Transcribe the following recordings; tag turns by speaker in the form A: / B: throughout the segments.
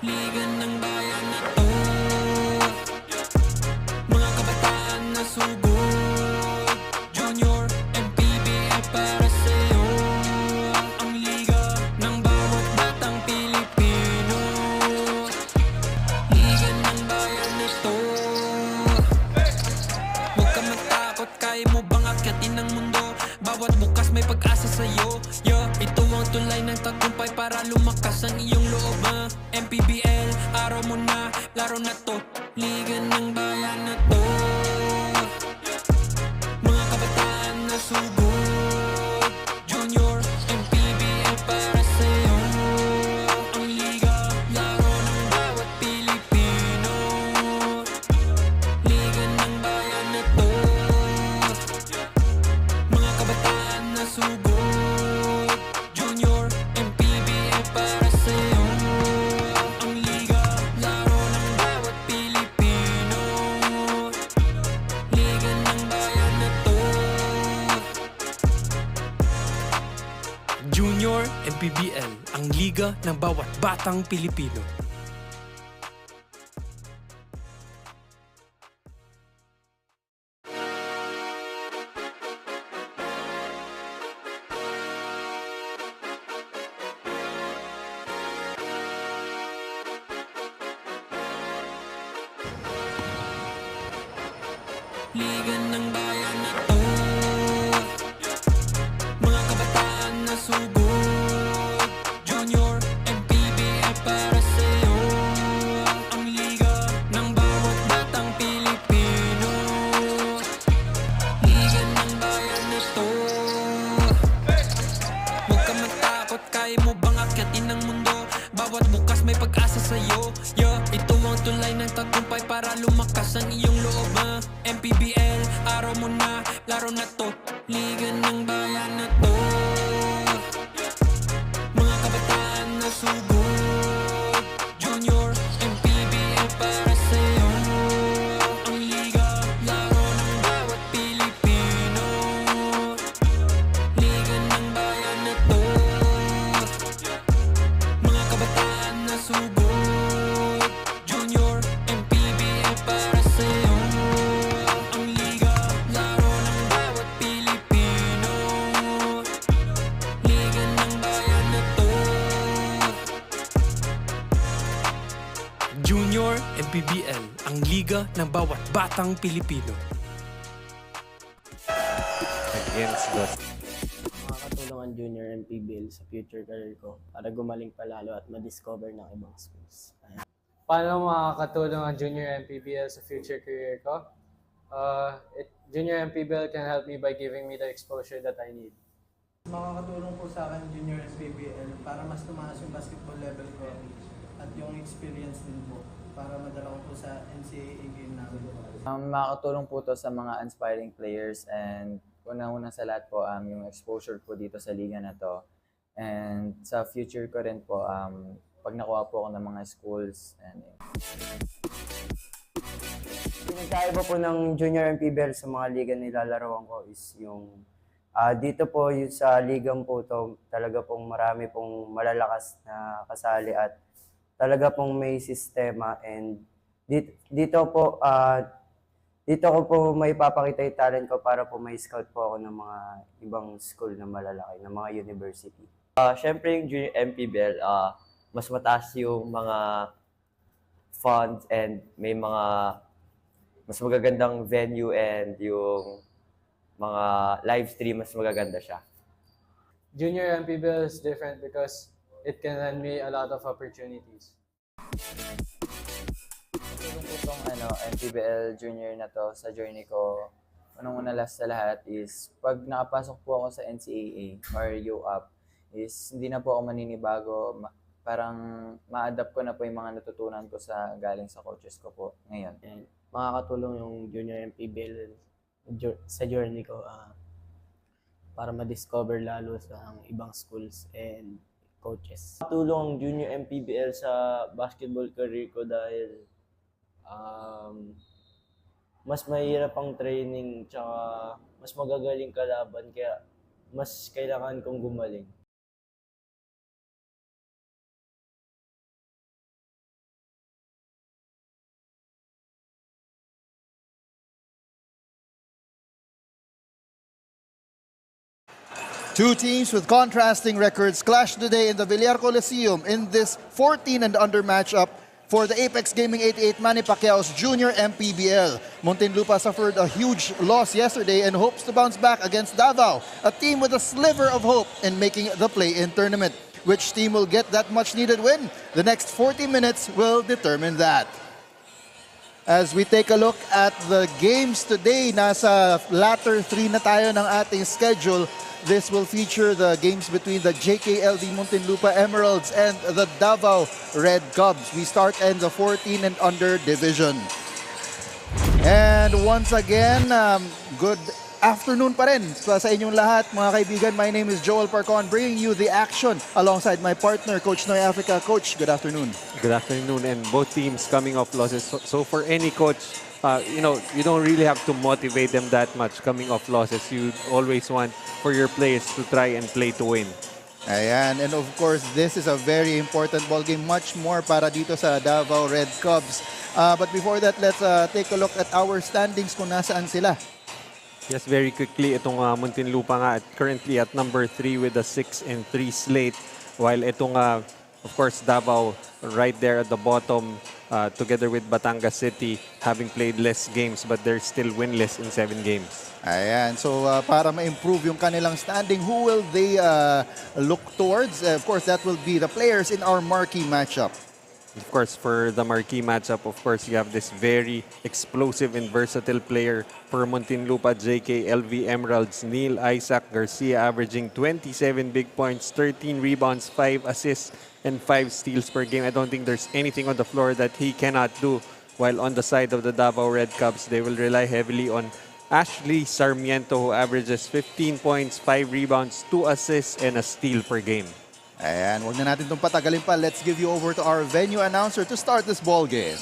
A: Liga ng bayan na to, mga kabataan na sugod. Junior, MPBL para sa'yo. Ang liga ng bawat batang Pilipino. Liga ng bayan na to. Huwag ka matakot, kaya mo bang akyatin ang mundo? Bawat bukas may pag-asa sa'yo. Ito ang tulay ng tagumpay para lumakas ang iyong loob. MPBL, araw mo na, laro na to. Liga ng bayan na to, mga kabataan na sugod. Junior, MPBL para sa'yo. Ang liga, laro ng bawat Pilipino. Liga ng bayan na to, mga kabataan na sugod. Junior, MPBL para sa'yo. Ang liga, laro ng bawat Pilipino. Liga ng bayan na to.
B: Junior MPBL, ang liga ng bawat batang Pilipino.
A: Liga ng bayan na to, mga kabataan na sugod. Junior, MPBL para sa'yo. Ang liga ng bawat batang Pilipino. Liga ng bayan na to. Huwag ka matakot, kaya mo bang akyatin ang mundo? Bawat bukas may pag-asa sa'yo. Ito ang tulay ng tagumpay para lumakas ang iyong loob. MPBL, araw mo na, laro na to. Liga ng bayan na to, mga kabataan na sugod. Junior, MPBL para sa'yo. Ang liga, laro ng bawat Pilipino. Liga ng bayan na to, mga kabataan na sugod. Junior, MPBL para sa'yo. Ang liga, laro ng bawat Pilipino. Liga ng bayan na to.
B: Junior MPBL, ang liga ng bawat batang Pilipino.
C: Against the
D: Makakatulong ang Junior MPBL sa future career ko para gumaling palalo at ma-discover ng ibang schools.
E: Paano makakatulong ang Junior MPBL sa future career ko? Junior MPBL can help me by giving me the exposure that I need.
F: Makakatulong po sa akin Junior MPBL para mas tumaas yung basketball level ko at yung experience din po para madala ko po sa NCAA game namin.
G: Makakatulong po to sa mga aspiring players and una-una sa lahat po yung exposure po dito sa liga na to. And sa future ko rin po, pag nakuha po ako ng mga schools.
D: Pinagkaiba po ng Junior MPBL sa mga liga nilalarawan ko is yung dito po yung sa ligang po to, talaga pong marami pong malalakas na kasali at talaga pong may sistema, and dito po dito ko po may papakita yung talent ko para po may scout po ako ng mga ibang school na malalaki, ng mga university.
C: Siyempre yung Junior MPBL, mas mataas yung mga funds and may mga mas magagandang venue and yung mga live stream mas magaganda siya.
E: Junior MPBL is different because it can lend me a lot of opportunities.
G: Tulong po itong MPBL Junior na to sa journey ko. Unang-una last sa lahat is pag nakapasok po ako sa NCAA or UAP is hindi na po ako maninibago. Parang ma-adapt ko na po yung mga natutunan ko sa galing sa coaches ko po ngayon.
D: And makakatulong yung Junior MPBL sa journey ko para ma-discover lalo sa ang ibang schools and coaches.
H: Tulong ang Junior MPBL sa basketball career ko dahil mas mahirap ang training tsaka mas magagaling kalaban kaya mas kailangan kong gumaling.
I: Two teams with contrasting records clashed today in the Villar Coliseum in this 14 and under matchup for the Apex Gaming 88 Manny Pacquiao's Junior MPBL. Muntinlupa suffered a huge loss yesterday and hopes to bounce back against Davao, a team with a sliver of hope in making the play-in tournament. Which team will get that much needed win? The next 40 minutes will determine that. As we take a look at the games today, nasa latter 3 na tayo ng ating schedule. This will feature the games between the JKLV Muntinlupa Emeralds and the Davao Red Cubs. We start in the 14 and under division. And once again, good afternoon pa rin sa inyong lahat, mga kaibigan. My name is Joel Parcon, bringing you the action alongside my partner, Coach Noy Africa. Coach, good afternoon.
J: Good afternoon, and both teams coming off losses. So for any coach, you don't really have to motivate them that much coming off losses. You always want for your players to try and play to win.
I: Ayan, and of course, this is a very important ball game, much more para dito sa Davao Red Cubs. But before that, let's take a look at our standings kung nasaan sila.
J: Yes, very quickly, itong Muntinlupa nga currently at number 3 with a 6-3 slate. While itong, of course, Davao right there at the bottom together with Batangas City having played less games but they're still winless in 7 games.
I: Ayan, so para ma-improve yung kanilang standing, who will they look towards? Of course, that will be the players in our marquee matchup.
J: Of course, for the marquee matchup, of course, you have this very explosive and versatile player for Muntinlupa JKLV Emeralds, Neil Isaac Garcia, averaging 27 big points, 13 rebounds, 5 assists, and 5 steals per game. I don't think there's anything on the floor that he cannot do. While on the side of the Davao Red Cubs, they will rely heavily on Ashley Sarmiento, who averages 15 points, 5 rebounds, 2 assists, and a steal per game.
I: Ayan, huwag na natin itong patagalin pa. Let's give you over to our venue announcer to start this ball game.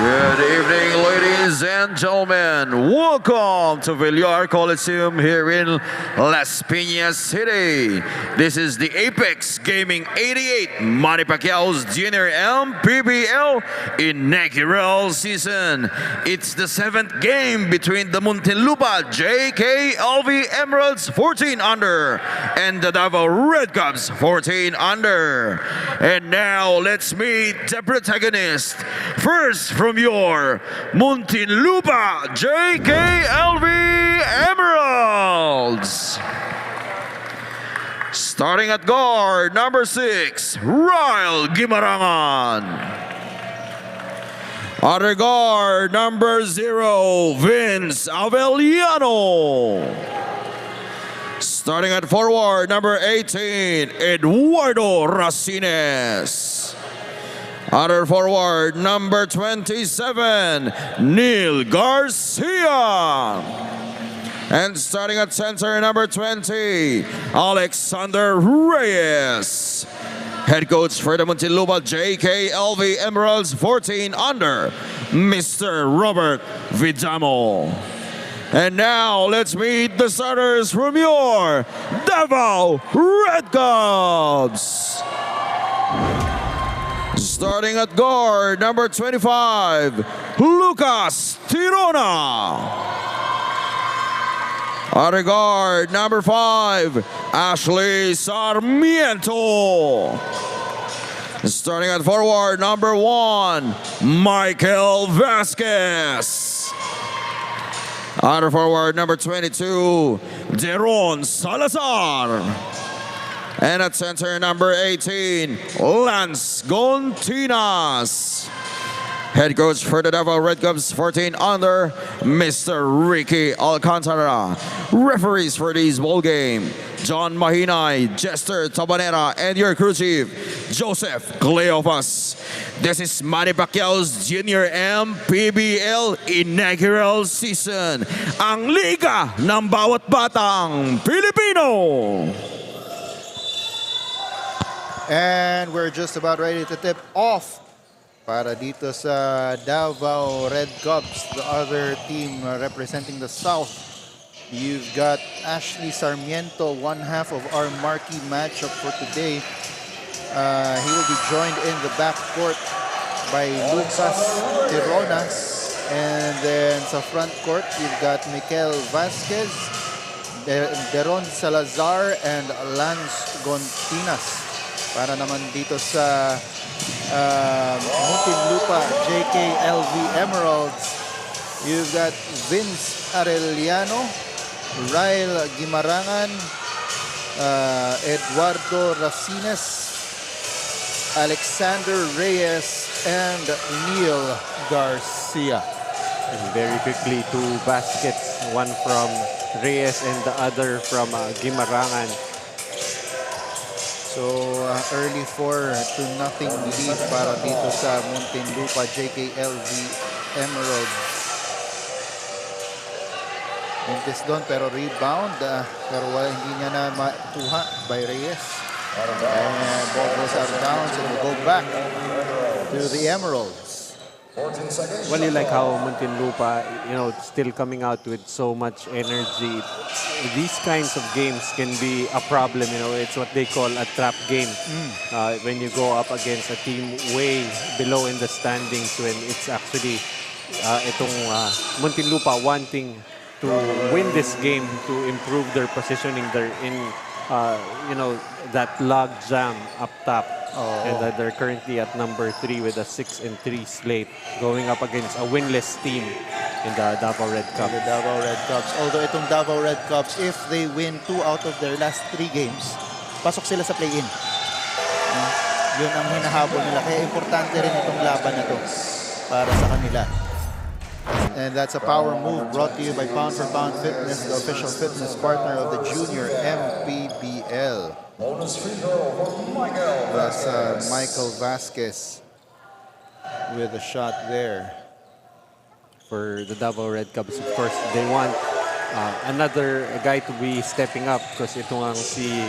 K: Good evening, ladies and gentlemen. Welcome to Villar Coliseum here in Las Piñas City. This is the Apex Gaming 88 Manny Pacquiao's Junior MPBL Inaugural season. It's the 7th game between the Muntinlupa JKLV Emeralds 14 under and the Davao Red Cubs 14 under. And now let's meet the protagonist. First from your Muntinlupa JKLV Emeralds. Starting at guard, number 6, Ryle Gimarangan. Other guard, number 0, Vince Avellano. Starting at forward, number 18, Eduardo Racines. Other forward, number 27, Neil Garcia. And starting at center, number 20, Alexander Reyes. Head coach for the Muntinlupa JKLV Emeralds 14 under, Mr. Robert Vidamo. And now let's meet the starters from your Davao Red Cubs. Starting at guard, number 25, Lucas Tirona. Other guard, number 5, Ashley Sarmiento. Starting at forward, number 1, Michael Vasquez. Other forward, number 22, Deron Salazar. And at center, number 18, Lance Gontinas. Head coach for the Davao Red Cubs 14 under, Mr. Ricky Alcantara. Referees for this ball game, John Mahinay, Jester Tabanera, and your crew chief, Joseph Cleopas. This is Manny Pacquiao's Junior MPBL Inaugural Season, ang liga ng bawat batang Pilipino.
I: And we're just about ready to tip off para dito sa Davao Red Cubs, the other team representing the South. You've got Ashley Sarmiento, one half of our marquee matchup for today. He will be joined in the backcourt by Lucas Tirona. And then sa front court, you've got Mikel Vasquez, Deron Salazar, and Lance Gontinas. Para naman dito sa Muntinlupa JKLV Emeralds, you've got Vince Arellano, Ryle Guimarangan, Eduardo Racines, Alexander Reyes, and Neil Garcia.
J: And very quickly, 2 baskets, one from Reyes and the other from Guimarangan.
I: So early 4-0 lead para dito sa Muntinlupa JKLV Emeralds. Mintis doon pero rebound, pero hindi niya na matuha by Reyes. And ball goes out of bounds and will go back to the Emeralds.
J: Well, you like how Muntinlupa, still coming out with so much energy. These kinds of games can be a problem, it's what they call a trap game. When you go up against a team way below in the standings, when it's actually Muntinlupa wanting to win this game to improve their positioning. They're in, that log jam up top. And they're currently at number 3 with a 6-3 slate, going up against a winless team in the Davao Red Cup.
I: The Davao Red Cups. Although itong Davao Red Cups, if they win 2 out of their last 3 games, pasok sila sa play-in. Yun ang hinahabol nila. Kaya importante rin itong laban na to para sa kanila. And that's a power move brought to you by Pound for Pound Fitness, the official fitness partner of the Junior MPBL. That's Michael Vasquez with a shot there.
J: For the Davao Red Cups, of course, they want another guy to be stepping up because itong si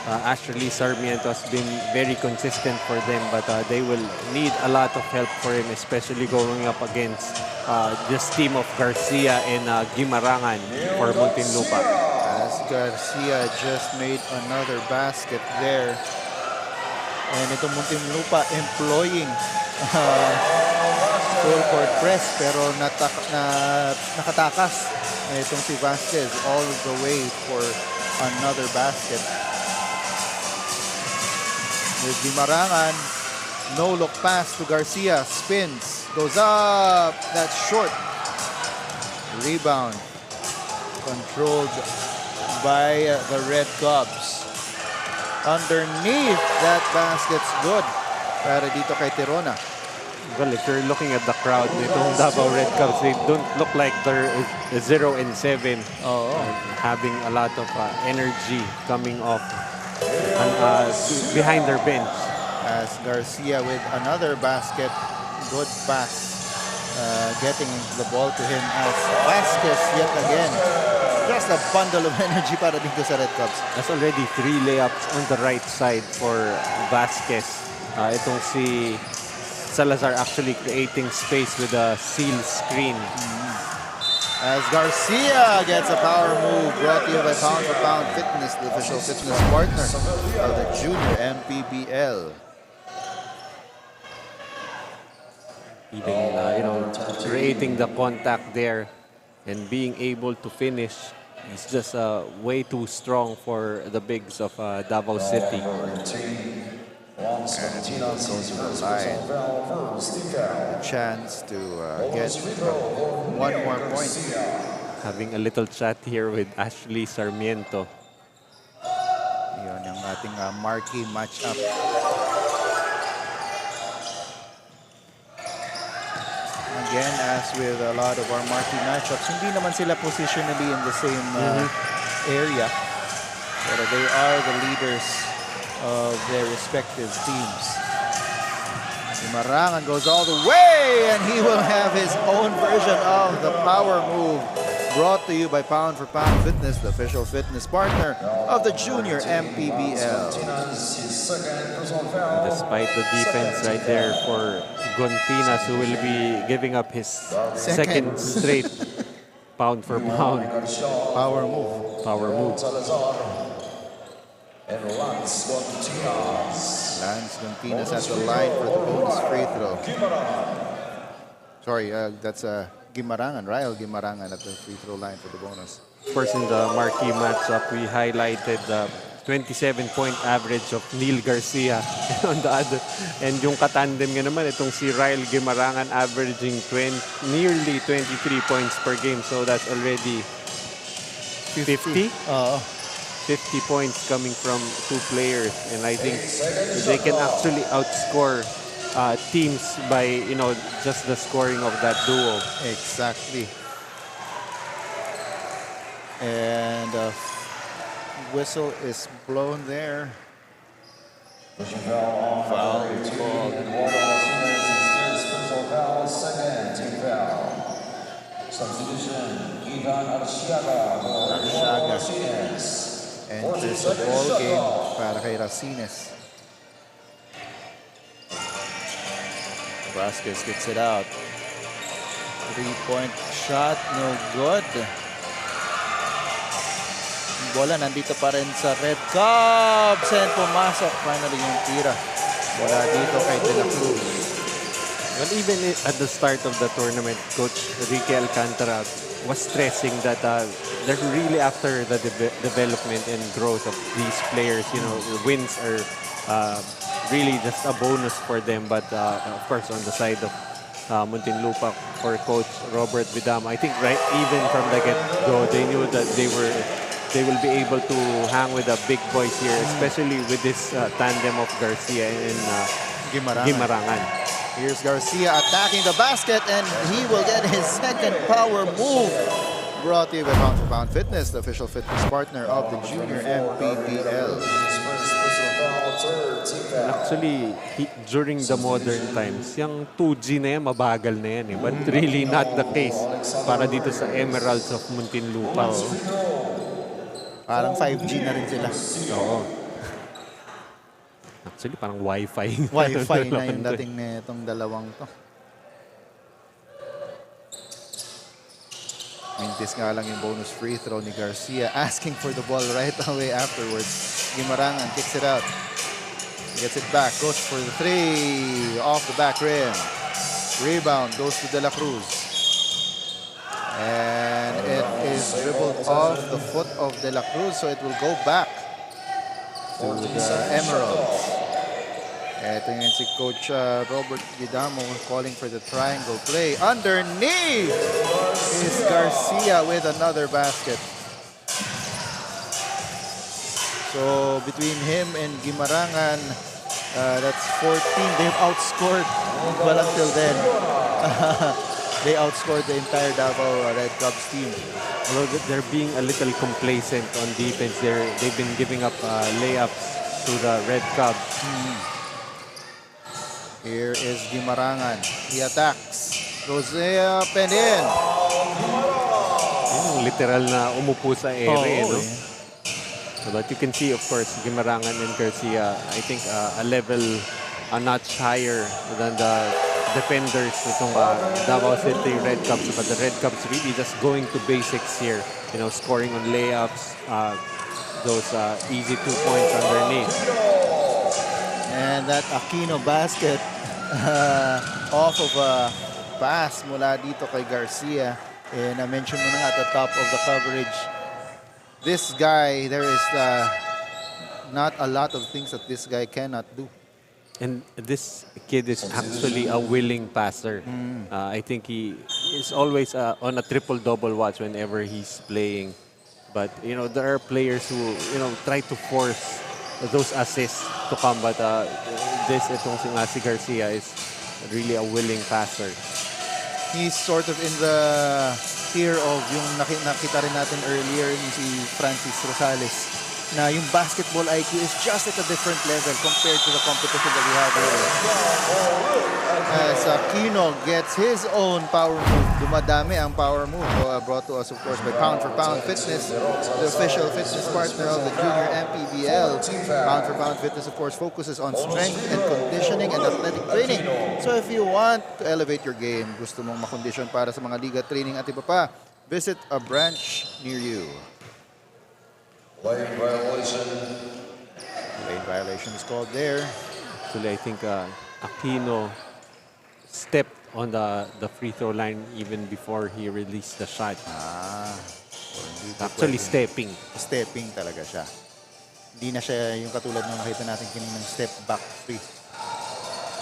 J: Ashley Sarmiento has been very consistent for them, but they will need a lot of help for him, especially going up against this team of Garcia and Guimarangan for Muntinlupa.
I: As Garcia just made another basket there. And itong Muntinlupa employing full court press pero nakatakas itong si Vasquez all the way for another basket. With Guimarangan, no look pass to Garcia, spins, goes up, that's short. Rebound controlled by the Red Cubs. Underneath that basket's good para dito kay Tirona.
J: Well, if you're looking at the crowd, itong Davao Red Cubs, they don't look like they're 0-7. Having a lot of energy coming off behind their bench.
I: As Garcia with another basket, good pass. Getting the ball to him as Vasquez yet again. Just a bundle of energy para dito sa Red Cubs.
J: That's already 3 layups on the right side for Vasquez. Itong si Salazar actually creating space with a seal screen.
I: As Garcia gets a power move brought to you by Pound for Pound Fitness, the official fitness partner of the Junior MPBL.
J: Even, creating the contact there and being able to finish is just way too strong for the bigs of Davao City.
I: A chance to get 1 more point.
J: Having a little chat here with Ashley Sarmiento.
I: Yun ang ating marquee matchup. Again, as with a lot of our marquee matchups, hindi naman sila positionally in the same area. But they are the leaders of their respective teams. Guimarangan goes all the way, and he will have his own version of the power move. Brought to you by Pound for Pound Fitness, the official fitness partner of the Junior MPBL.
J: Despite the defense right there for Gontinas, who will be giving up his second straight pound for pound
I: power move.
J: Power move.
K: And Lance Gontinas.
I: Lance Piñas at the line for the bonus free throw. Sorry, that's Guimarangan, Ryle Guimarangan at the free throw line for the bonus.
J: Of course, in the marquee matchup, we highlighted the 27-point average of Neil Garcia on the other. And yung katandem nga naman, itong si Ryle Guimarangan averaging nearly 23 points per game. So that's already 50? 50 points coming from two players. And I think they can actually outscore teams by, just the scoring of that duo.
I: Exactly. And whistle is blown there. Foul is called.
K: Substitution, Ivan Arciaga
I: enters the ball game para kay Racines. Vasquez gets it out. 3-point shot, no good. Bola nandito pa rin sa Red Cubs and pumasok finally yung tira. Bola dito kay De La Cruz.
J: Well, even at the start of the tournament, Coach Ricky Alcantara was stressing that they're really after the development and growth of these players. The wins are really just a bonus for them. But of course, on the side of Muntinlupa for Coach Robert Vidam, I think even from the get-go, they knew that they will be able to hang with the big boys here, especially with this tandem of Garcia and Guimarangan.
I: Here's Garcia attacking the basket, and he will get his second power move. Brought to you by Pound for Pound Fitness, the official fitness partner of the Junior MPBL.
J: Actually, during the modern times, yung 2G na yan, mabagal na yan. But really not the case para dito sa Emeralds of Muntinlupa.
I: Parang 5G na rin sila.
J: Oo. Actually, parang Wi-Fi.
I: Wi-Fi na yung dating na itong dalawang to. Mintis nga lang yung bonus free throw ni Garcia, asking for the ball right away afterwards. Guimarangan kicks it out. He gets it back, goes for the three, off the back rim. Rebound goes to De La Cruz. And it is dribbled off the foot of De La Cruz, so it will go back to the Emeralds. Ito yun si Coach Robert Guidamo calling for the triangle play. Underneath is Garcia with another basket. So between him and Guimarangan, that's 14. They've outscored, well until then, they outscored the entire Davao Red Cubs team.
J: Although they're being a little complacent on defense, they've been giving up layups to the Red Cubs.
I: Here is Guimarangan. He attacks. Goes up and in.
J: Yung literal na umupo sa ere, no? But you can see, of course, Guimarangan and Garcia, I think a notch higher than the defenders itong Davao City Red Cubs. But the Red Cubs really just going to basics here. Scoring on layups, those easy 2 points underneath.
I: And that Aquino basket off of a pass mula dito kay Garcia. And I mentioned mo na nga at the top of the coverage, this guy, there is not a lot of things that this guy cannot do.
J: And this kid is actually a willing passer. I think he is always on a triple-double watch whenever he's playing. But, there are players who, try to force those assists to come. But itong si Garcia is really a willing passer.
I: He's sort of in the tier of yung nakita rin natin earlier yung si Francis Rosales, na yung basketball IQ is just at a different level compared to the competition that we have here. As Aquino gets his own power move. Dumadami ang power move brought to us, of course, by Pound for Pound Fitness, the official fitness partner of the Junior MPBL. Pound for Pound Fitness, of course, focuses on strength and conditioning and athletic training. So if you want to elevate your game, gusto mong makondisyon para sa mga liga training at iba pa, visit a branch near you.
K: Lane violation.
I: Lane violation is called there.
J: Actually, I think Aquino stepped on the free throw line even before he released the shot. Actually, stepping.
I: Stepping talaga siya. Hindi na siya yung katulad ng nakita natin kaninang step back three.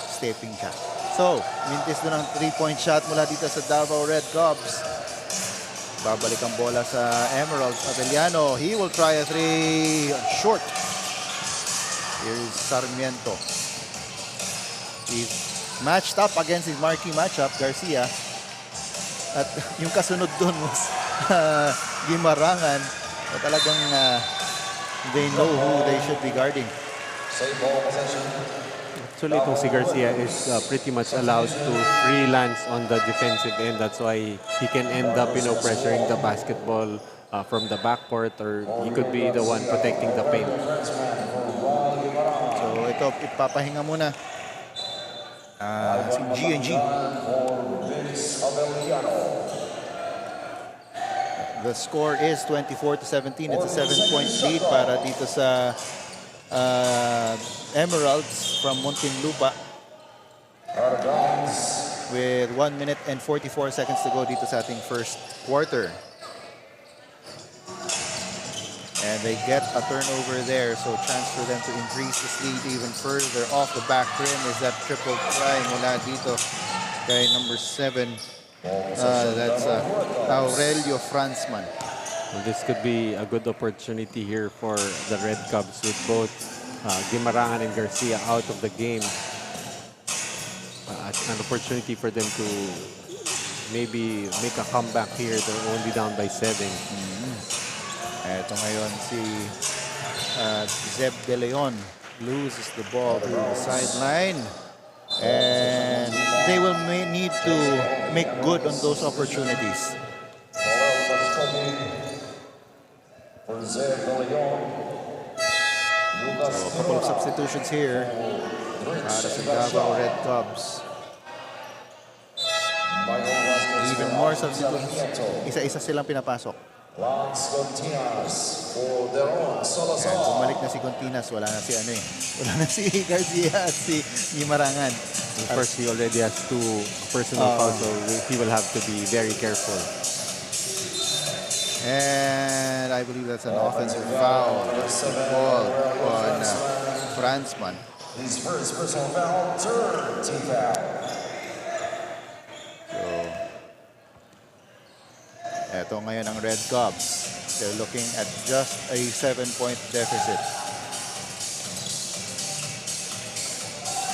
I: Stepping siya. So, mintis doon ang 3-point shot mula dito sa Davao Red Cubs. Babalik ang bola sa Emeralds. Avellano, he will try a three. Short. Here's Sarmiento. He's matched up against his marquee matchup, Garcia. At yung kasunod doon was Gimarangan. So, talagang they know who they should be guarding.
J: Actually, itong si Garcia is pretty much allowed to freelance on the defensive end. That's why he can end up, pressuring the basketball from the backcourt, or he could be the one protecting the paint.
I: So ito, ipapahinga muna si G&G. The score is 24-17. It's a 7-point lead para dito sa Emeralds from Muntinlupa. With 1 minute and 44 seconds to go dito sa ating first quarter. And they get a turnover there, so chance for them to increase this lead even further. Off the back rim is that triple try mula dito kay number 7. That's Aurelio Franzman.
J: Well, this could be a good opportunity here for the Red Cubs with both Gimarangan and Garcia out of the game. An opportunity for them to maybe make a comeback here. They're only down by 7.
I: Eto ngayon si Zeb De Leon loses the ball to the sideline. And they will need to make good on those opportunities. So a couple of substitutions here para sa Davao Red Cubs. Even more substitutions. Isa-isa silang pinapasok. Ayan, bumalik na si Continas. Wala na si wala na si Garcia at si Gimarangan.
J: Of course, he already has 2 personal fouls, so he will have to be very careful.
I: And I believe that's an offensive foul. Ball on Franzman.
K: His first personal foul, third team foul.
I: So, eto ngayon ang Red Cubs. They're looking at just a 7-point deficit.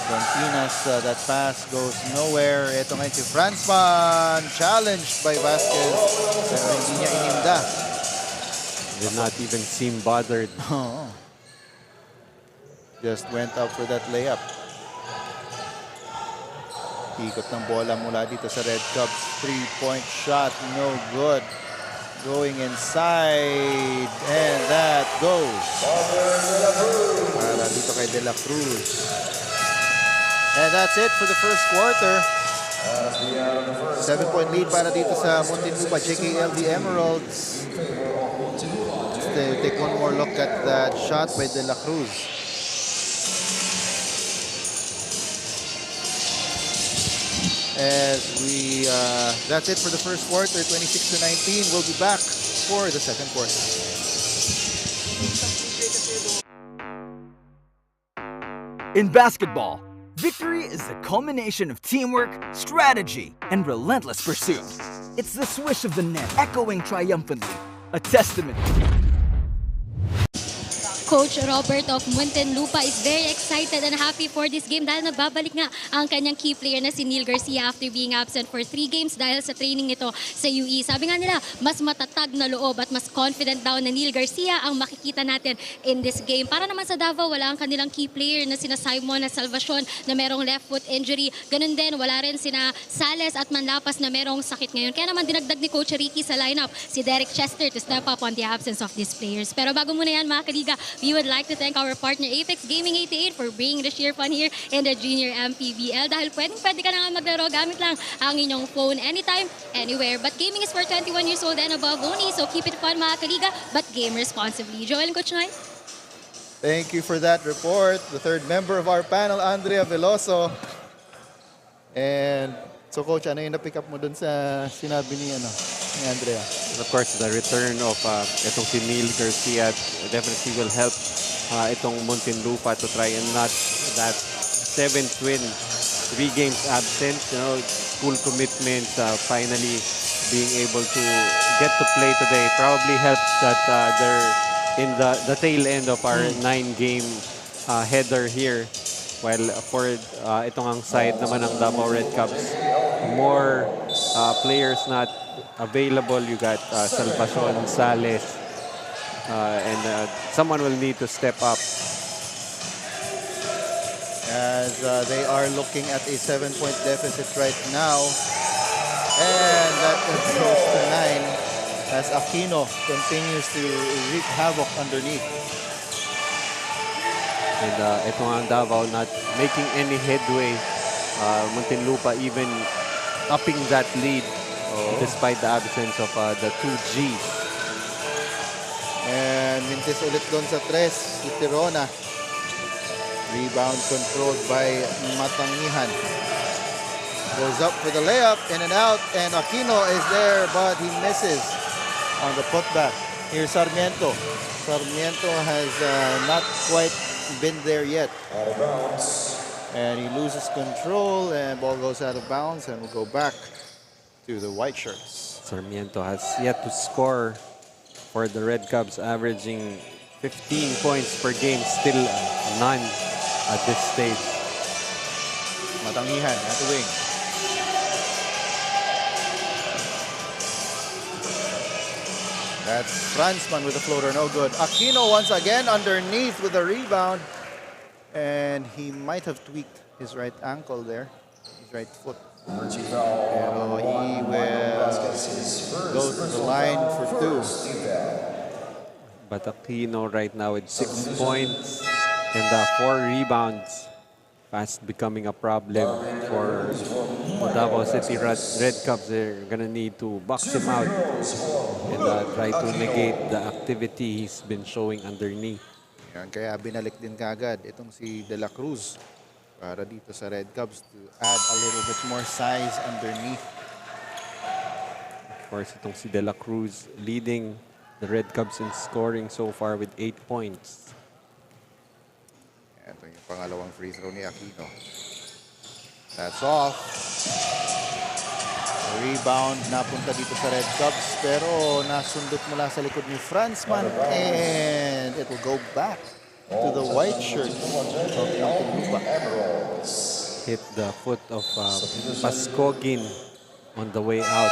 I: Continas, that pass goes nowhere. Ito ngayon si Franzman, challenged by Vasquez. Pero hindi niya inimda.
J: Did not even seem bothered.
I: Just went up for that layup. Ikot ng bola mula dito sa Red Cubs. 3-point shot, no good. Going inside, and that goes. Para dito kay De La Cruz. And that's it for the first quarter. 7-point lead para dito sa Muntinlupa JKL the Emeralds. Let's take one more look at that shot by De La Cruz. As we, that's it for the first quarter, 26-19. We'll be back for the second quarter.
L: In basketball, victory is the culmination of teamwork, strategy, and relentless pursuit. It's the swish of the net echoing triumphantly, a testament.
M: Coach Robert of Muntinlupa is very excited and happy for this game dahil nagbabalik nga ang kanyang key player na si Neil Garcia after being absent for 3 games dahil sa training nito sa UE. Sabi nga nila, mas matatag na loob at mas confident daw na Neil Garcia ang makikita natin in this game. Para naman sa Davao, wala ang kanilang key player na sina Simon na Salvacion na merong left foot injury. Ganun din, wala rin sina Sales at Manlapas na merong sakit ngayon. Kaya naman dinagdag ni Coach Ricky sa lineup si Derek Chester to step up on the absence of these players. Pero bago muna yan mga kaliga, we would like to thank our partner Apex Gaming 88 for bringing the sheer fun here in the Junior MPBL dahil pwede ka na nga maglaro gamit lang ang inyong phone anytime, anywhere. But gaming is for 21 years old and above only, so keep it fun mga kaliga, but game responsibly. Joel and Coach Noy?
I: Thank you for that report. The third member of our panel, Andrea Veloso. And so Coach, ano yung na-pick up mo dun sa sinabi ni Andrea?
J: Of course, the return of itong si Neil Garcia definitely will help itong Muntinlupa to try and not that 7th win. 3 games absent, school commitments, finally being able to get to play today probably helps that they're in the tail end of our 9-game header here. While for itong ang side naman ng Davao Red Cubs, more players not available. You got Salvacion, Sales, and someone will need to step up.
I: As they are looking at a 7-point deficit right now. And that goes to 9 as Aquino continues to wreak havoc underneath.
J: And ito nga ang Davao not making any headway. Muntinlupa even upping that lead despite the absence of the 2 Gs.
I: And Mintis ulit doon sa 3, si Tirona. Rebound controlled by Matangihan. Goes up for the layup, in and out, and Aquino is there, but he misses on the putback. Here's Sarmiento. Sarmiento has not quite been there yet.
N: Out of bounds.
I: And he loses control, and ball goes out of bounds, and will go back to the white shirts.
J: Sarmiento has yet to score for the Red Cubs, averaging 15 points per game, still none at this stage.
I: Matangihan at the wing. That's Franzman with the floater, no good. Aquino once again underneath with the rebound. And he might have tweaked his right ankle there, his right foot. Pero he will go to the line for 2.
J: But Aquino right now with 6 points and 4 rebounds, fast becoming a problem for the Davao City Red Cubs. They're gonna need to box him out and try to negate the activity he's been showing underneath.
I: Yan, kaya binalik din kagad itong si De La Cruz para dito sa Red Cubs to add a little bit more size underneath.
J: Of course, itong si De La Cruz leading the Red Cubs in scoring so far with 8 points.
I: Ito yung pangalawang free throw ni Aquino. That's off. Rebound napunta dito sa Red Cubs pero nasundot mula sa likod ni Franzman and it will go back to the white shirts of Muntinlupa.
J: Hit the foot of Pascogin on the way out.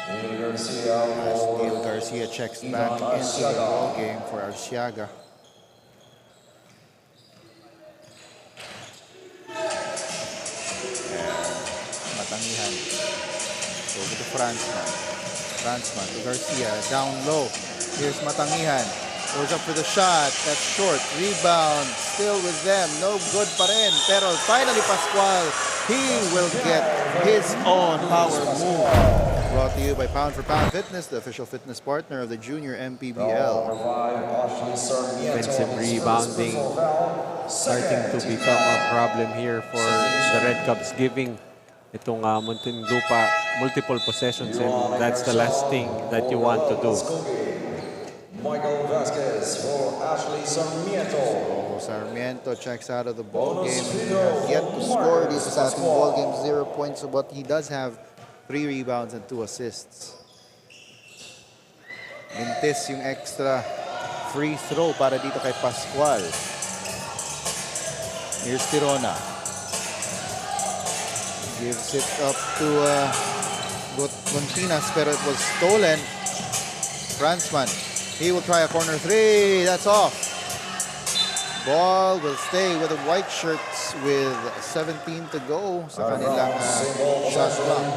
I: As Neil Garcia checks back into the ball game for Arciaga. Matangihan. Over to Franzman. Franzman to Garcia. Down low. Here's Matangihan. Goes up for the shot. That's short. Rebound. Still with them. No good pa rin. Pero finally, Pascual, he will get his own power move. Brought to you by Pound for Pound Fitness, the official fitness partner of the Junior MPBL.
J: Defensive rebounding starting to become a problem here for the Red Cubs, giving itong Muntinlupa multiple possessions, and that's the last thing that you want to do.
N: Michael Vasquez for Ashley Sarmiento.
I: Sarmiento checks out of the ball game. He has yet to score dito sa ating ball game. 0 points, but he does have 3 rebounds and 2 assists. Mintis yung extra free throw para dito kay Pascual. Here's Tirona. Gives it up to Piñas, pero it was stolen. Franzman. He will try a corner 3. That's off. Ball will stay with the white shirts with 17 to go sa kanilang shot clock.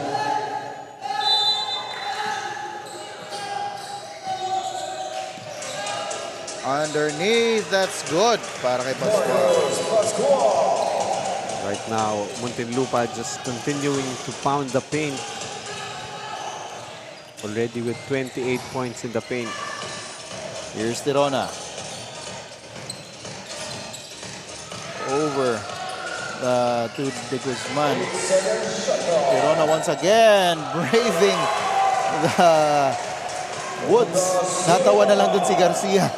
I: Underneath, that's good para kay Pascual.
J: Right now, Muntinlupa just continuing to pound the paint. Already with 28 points in the paint.
I: Here's Tirona. over to De Guzman. Tirona once again braving the woods. Natawa na lang dun si Garcia.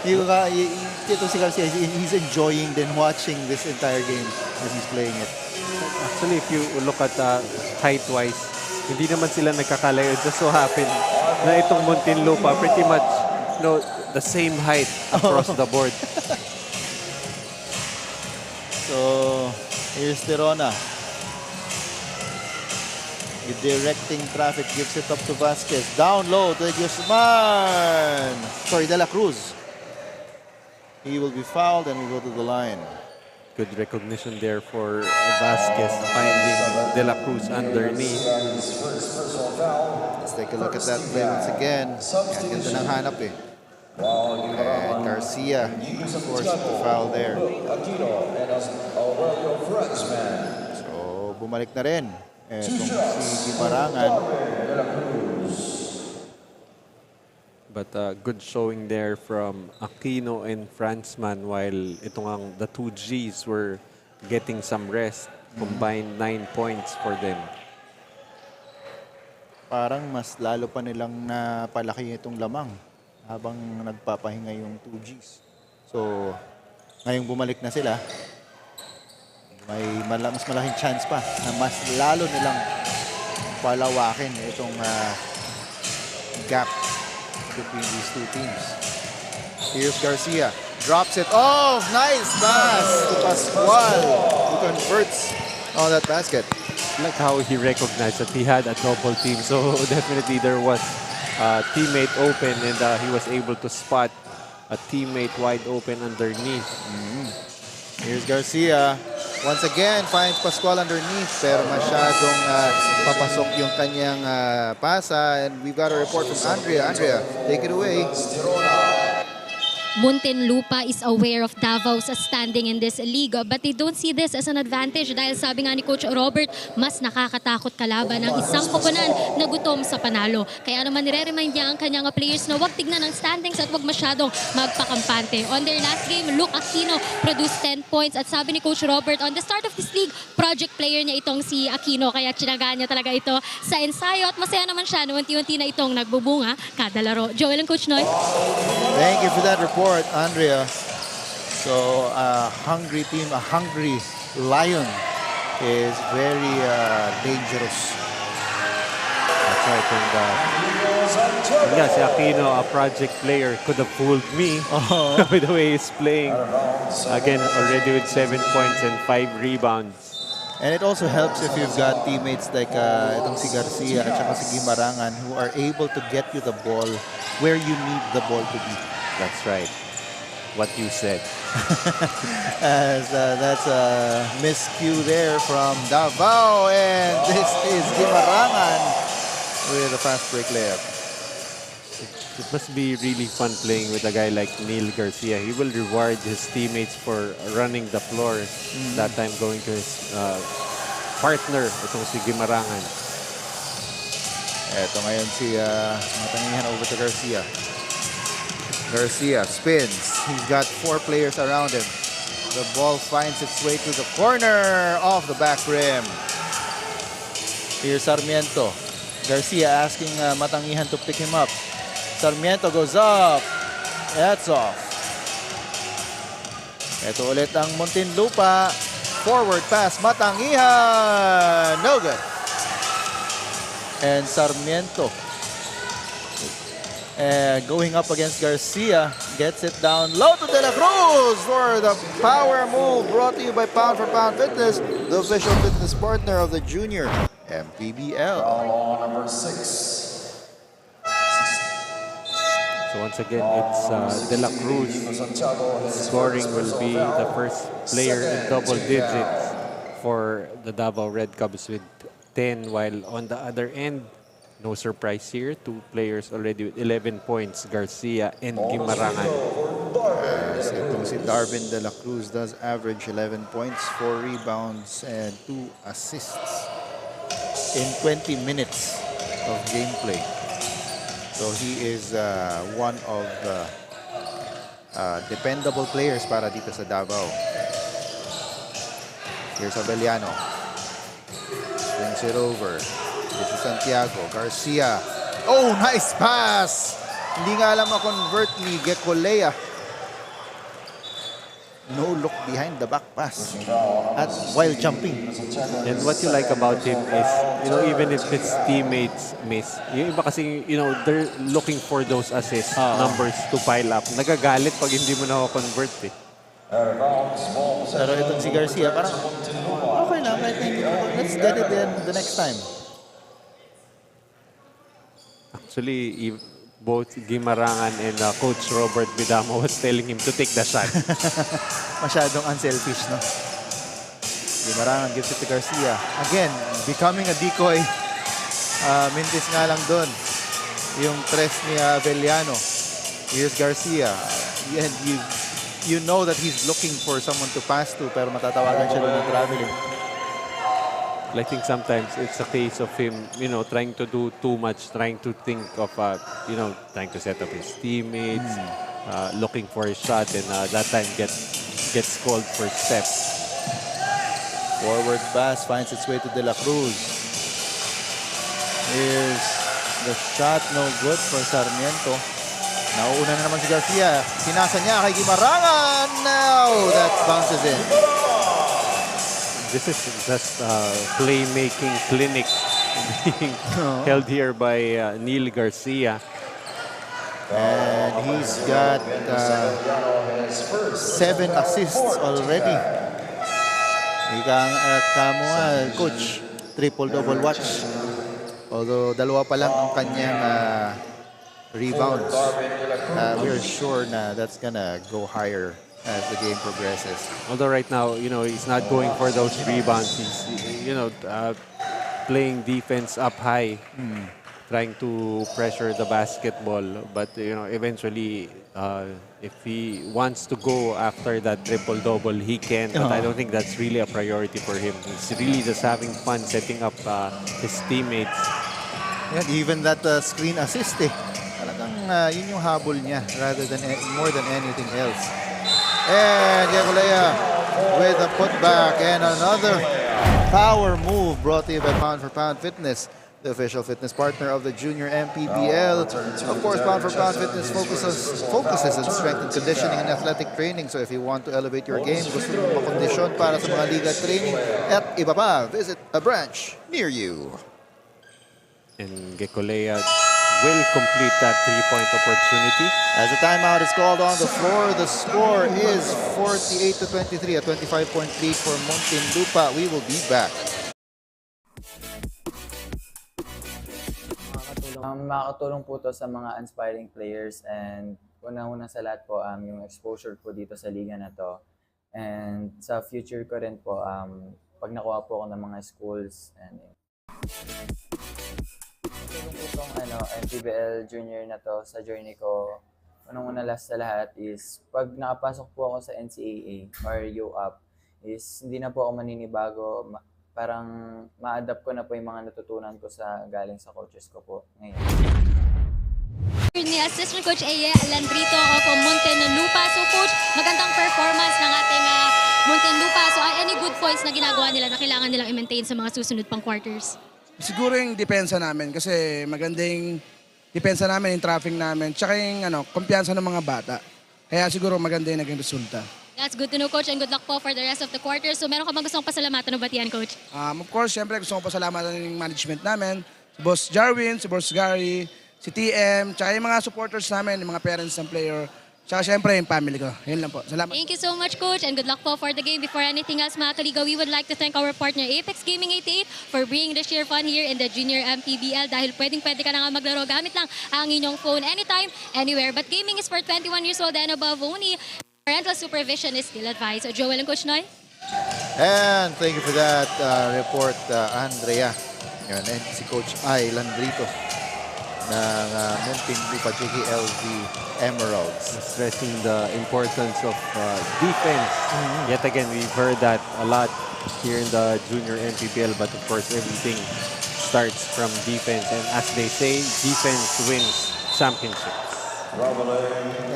I: Ito si Garcia, he's enjoying then watching this entire game as he's playing it.
J: Actually, if you look at height-wise, hindi naman sila nagkakalayo. It just so happened na itong Muntinlupa pretty much the same height across the board.
I: So, here's Tirona. Directing traffic, gives it up to Vasquez. Down low to Guzman. Sorry, De La Cruz. He will be fouled and will go to the line.
J: Good recognition there for Vasquez finding De La Cruz underneath.
I: Let's take a look at that play once again. Ganda ng hanap eh. And Garcia forced the foul there. So, bumalik na rin. Itong si Gimarangan.
J: But good showing there from Aquino and Franzman while the two Gs were getting some rest. Combined 9 points for them.
I: Parang mas lalo pa nilang napalaki itong lamang habang nagpapahinga yung 2Gs. So, ngayong bumalik na sila, may mas malaking chance pa na mas lalo nilang palawakin itong gap between these two teams. Here's Garcia. Drops it off. Nice pass to Pascual, who converts on that basket.
J: Like how he recognized that he had a double team. So definitely there was a teammate open and he was able to spot a teammate wide open underneath.
I: Here's Garcia. Once again, finds Pascual underneath pero masyadong papasok yung kanyang pasa. And we've got a report from Andrea. Andrea, take it away.
M: Muntinlupa is aware of Davao's standing in this league, but they don't see this as an advantage dahil sabi nga ni Coach Robert, mas nakakatakot kalaban ng isang koponan na gutom sa panalo. Kaya naman nire-remind niya ang kanyang players na huwag tignan ang standings at huwag masyadong magpakampante. On their last game, Luke Aquino produced 10 points at sabi ni Coach Robert, on the start of this league, project player niya itong si Aquino, kaya tsinagaan niya talaga ito sa ensayo at masaya naman siya na unti-unti na itong nagbubunga kada laro. Joel and Coach Noy.
I: Thank you for that report, Andrea. So, a hungry team, a hungry lion is very dangerous.
J: That's right. And si Aquino, a project player, could have fooled me with the way he's playing. Again, already with 7 points and 5 rebounds.
I: And it also helps if you've got teammates like itong si Garcia at saka si Gimarangan who are able to get you the ball where you need the ball to be.
J: That's right. What you said.
I: As that's a miscue there from Davao, and this is Gimarangan with a fast break layup.
J: It must be really fun playing with a guy like Neil Garcia. He will reward his teammates for running the floor. That time going to his partner, itong si Gimarangan.
I: Eto ngayon si matangihan over to Garcia. Garcia spins. He's got 4 players around him. The ball finds its way to the corner off the back rim. Here's Sarmiento. Garcia asking Matangihan to pick him up. Sarmiento goes up. That's off. Ito ulit ang Muntinlupa. Forward pass. Matangihan. No good. And Sarmiento going up against Garcia, gets it down low to De La Cruz for the power move, brought to you by Pound for Pound Fitness, the official fitness partner of the junior MPBL.
N: Number 6.
J: So once again, it's De La Cruz. Scoring will be the first player in double digits for the Davao Red Cubs with 10, while on the other end, no surprise here, 2 players already with 11 points, Garcia and Gimarangan.
I: Itong si Darvin De La Cruz does average 11 points, 4 rebounds, and 2 assists in 20 minutes of gameplay. So he is one of the dependable players para dito sa Davao. Here's Abeliano. Brings it over. This is Santiago. Garcia. Oh, nice pass! Hindi nga alam ma-convert ni Gecolea. No look behind the back pass at while jumping.
J: And what you like about him is, even if his teammates miss, yung iba kasi, they're looking for those assist numbers to pile up. Nagagalit pag hindi mo na-convert eh.
I: Pero itong si Garcia, parang okay lang. I think let's get it in the next time.
J: Actually, both Gimarangan and Coach Robert Bidamo was telling him to take the shot.
I: Masyadong unselfish, no? Gimarangan gives it to Garcia. Again, becoming a decoy. Mintis nga lang doon. Yung tres ni Avellano. Here's Garcia. And you know that he's looking for someone to pass to, pero matatawagan siya doon ng traveling.
J: I think sometimes it's a case of him, trying to do too much, trying to think of, trying to set up his teammates, looking for a shot, and that time gets called for steps.
I: Forward pass finds its way to De La Cruz. Here's the shot, no good for Sarmiento. Nauuna na naman si Garcia. Pinasa niya kay Gimarangan. Now that bounces in.
J: This is just playmaking clinic being held here by Neil Garcia.
I: And he's got 7 assists already. Ika mo nga, coach, triple-double watch. Although dalawa pa lang ang kanyang rebounds. We're sure na that's gonna go higher as the game progresses.
J: Although right now, he's not going for those rebounds. He's, playing defense up high, trying to pressure the basketball. But, eventually, if he wants to go after that triple-double, he can. But I don't think that's really a priority for him. He's really just having fun setting up his teammates.
I: Yeah, even that screen assist, talagang yun yung habol niya rather than more than anything else. And Gecolea with a putback and another power move brought to you by Pound for Pound Fitness, the official fitness partner of the Junior MPBL. Of course, Pound for Pound Fitness focuses on strength and conditioning and athletic training. So if you want to elevate your game, gusto mo makondisyon para sa mga liga training at iba pa, visit a branch near you.
J: And Gecolea will complete that three-point opportunity.
I: As a timeout is called on the floor, the score is 48-23, a 25-point lead for Muntinlupa. We will be back.
G: Makakatulong po to sa mga aspiring players, and una-una sa lahat po yung exposure po dito sa liga na to. And sa future ko rin po, pag nakuha po ako ng mga schools, and tulong po itong MPBL junior na to sa journey ko. Unang-una last sa lahat is pag nakapasok po ako sa NCAA or UAP is hindi na po ako maninibago. Parang ma-adapt ko na po yung mga natutunan ko sa galing sa coaches ko po ngayon.
M: Ni Assistant Coach Eye Landrito of Muntinlupa. So Coach, magandang performance ng ating Muntinlupa. So any good points na ginagawa nila na kailangan nilang i-maintain sa mga susunod pang quarters?
O: Siguro yung depensa namin kasi magandang depensa namin, yung traffic namin, tsaka yung kumpiyansa ng mga bata. Kaya siguro maganda yung naging resulta.
M: That's good to know, Coach, and good luck po for the rest of the quarters. So meron ka bang gustong pasalamatan o batian, Coach?
O: Of course, syempre gusto ko pasalamatan yung management namin, si Boss Jarwin, si Boss Gary, si TM, tsaka yung mga supporters namin, yung mga parents ng player, tsaka syempre yung family ko. Yun lang po. Salamat.
M: Thank you so much, Coach, and good luck po for the game. Before anything else, mga kaligaw, we would like to thank our partner Apex Gaming 88 for bringing the sheer fun here in the Junior MPBL dahil pwede ka na nga maglaro gamit lang ang inyong phone anytime, anywhere. But gaming is for 21 years old and above only. Parental supervision is still advised. So, Joel and Coach Noy?
I: And thank you for that report, Andrea. Yan, and si Coach Ay Landrito ng Muntinlupa JKLV Emeralds.
J: Stressing the importance of defense. Yet again, we've heard that a lot here in the Junior MPBL, but of course, everything starts from defense. And as they say, defense wins championships.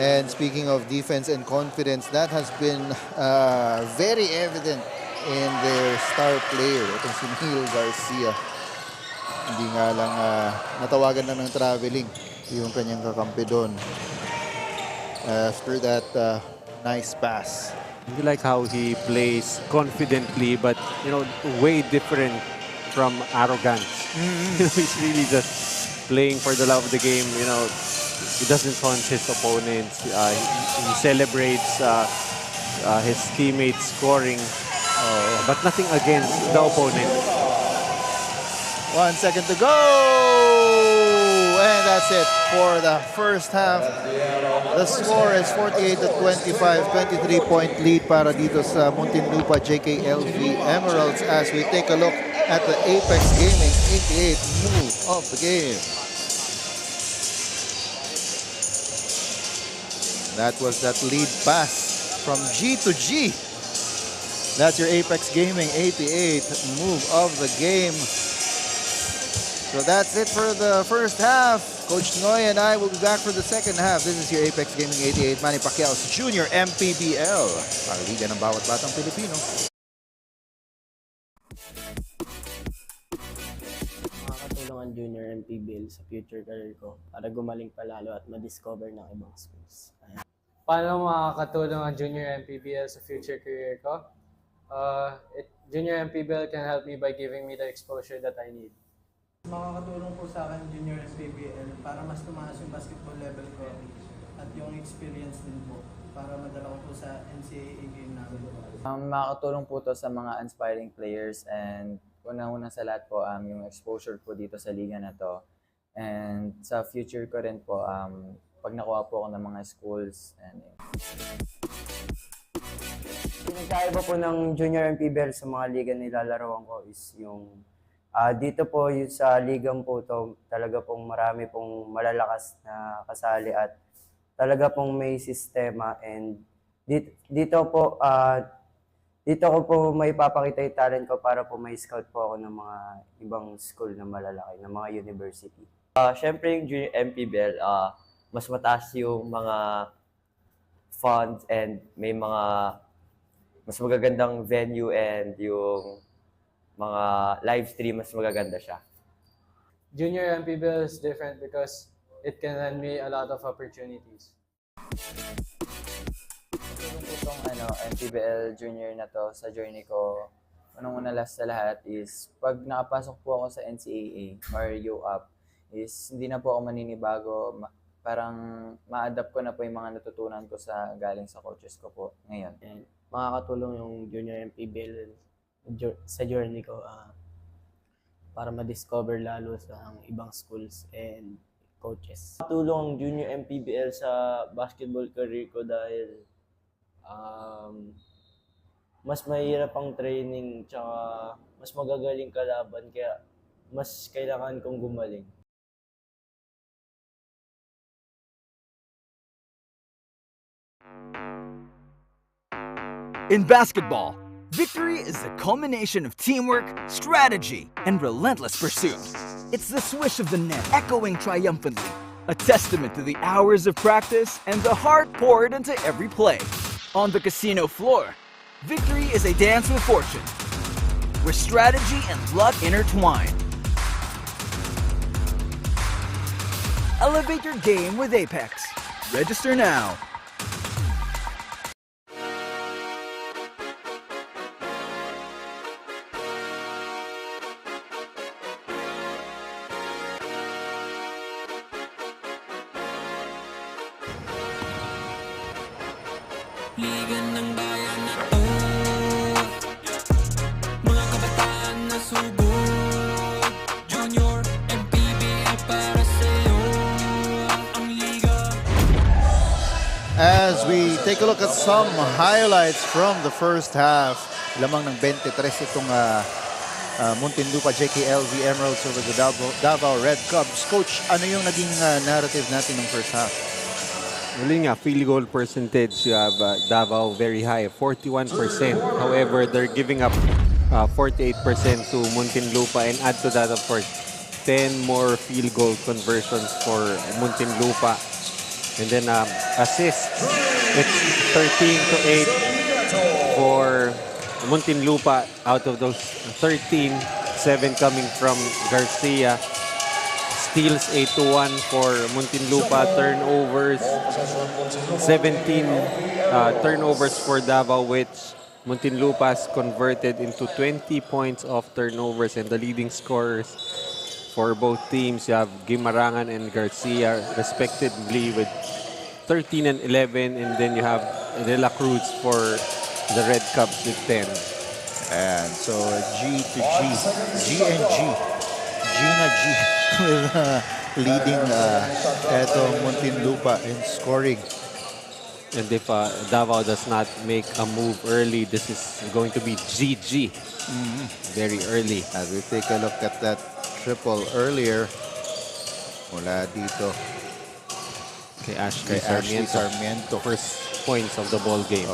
I: And speaking of defense and confidence, that has been very evident in their star player, itong si Neil Garcia. Hindi nga lang natawagan na ng traveling yung kanyang kakampi doon. After that nice pass.
J: I like how he plays confidently, but way different from arrogance. He's really just playing for the love of the game. He doesn't taunt his opponents. He celebrates his teammates scoring, but nothing against the opponent.
I: 1 second to go! And that's it for the first half. The score is 48-25, 23-point lead para dito sa Muntinlupa JKLV Emeralds as we take a look at the Apex Gaming 88 move of the game. That was that lead pass from G to G. That's your Apex Gaming 88 move of the game. So that's it for the first half. Coach Noy and I will be back for the second half. This is your Apex Gaming 88 Manny Pacquiao's Junior MPBL. Para liga ng bawat batang Pilipino.
H: Makakatulong ang Junior MPBL sa future career ko para gumaling palalo at ma-discover ng ibang schools.
E: Paano makakatulong ang Junior MPBL sa future career ko? Junior MPBL can help me by giving me the exposure that I need.
F: Makakatulong po sa akin Junior MPBL para mas tumaas yung basketball level ko at yung experience din po para madala ko po sa NCAA game namin.
G: Makakatulong po to sa mga aspiring players and una-una sa lahat po yung exposure po dito sa liga na to. And sa future ko rin po, pag nakuha po ako ng mga schools.
D: Pinagkaiba po ng Junior MPBL sa mga liga nilalarawan ko is yung dito po yung sa ligang po to, talaga pong marami pong malalakas na kasali at talaga pong may sistema and dito ko po may papakita yung talent ko para po may scout po ako ng mga ibang school na malalaki, ng mga university.
C: Siyempre yung Junior MPBL, mas mataas yung mga funds and may mga mas magagandang venue and yung mga live stream, mas magaganda siya.
E: Junior MPBL is different because it can lend me a lot of opportunities.
G: Yung po itong MPBL Junior na to sa journey ko, unang-una last sa lahat is pag nakapasok po ako sa NCAA or UAP is hindi na po ako maninibago. Parang ma-adapt ko na po yung mga natutunan ko sa galing sa coaches ko po ngayon.
H: And makakatulong yung Junior MPBL sa journey ko para ma-discover lalo sa ibang schools and coaches.
C: Tulong ang Junior MPBL sa basketball career ko dahil mas mahirap ang training tsaka mas magagaling kalaban kaya mas kailangan kong gumaling.
L: In basketball, victory is the culmination of teamwork, strategy, and relentless pursuit. It's the swish of the net echoing triumphantly, a testament to the hours of practice and the heart poured into every play. On the casino floor, victory is a dance with fortune, where strategy and luck intertwine. Elevate your game with Apex. Register now.
A: Liga ng bayan na to, mga kabataan na subok, Junior MPBL para sa'yo, ang liga.
I: As we take a look at some highlights from the first half, lamang ng 23 itong Muntinlupa JKLV Emeralds over the Davao Red Cubs. Coach, ano yung naging narrative natin ng first half?
J: Well, nga, field goal percentage, you have Davao very high, 41%. However, they're giving up 48% to Muntinlupa, and add to that, of course, 10 more field goal conversions for Muntinlupa. And then assists, it's 13-8 for Muntinlupa. Out of those 13, 7 coming from Garcia. Steals 8-1 for Muntinlupa. Turnovers, 17 turnovers for Davao, which Muntinlupa has converted into 20 points of turnovers. And the leading scorers for both teams, you have Guimarangan and Garcia respectively with 13 and 11. And then you have De La Cruz for the Red Cubs with 10.
P: And so G to G. G and G. Gina G with leading Muntinlupa in scoring.
J: And if Davao does not make a move early, this is going to be GG very early.
P: As we take a look at that triple earlier, mula dito
J: kay Ashley Sarmiento. First points of the ball game.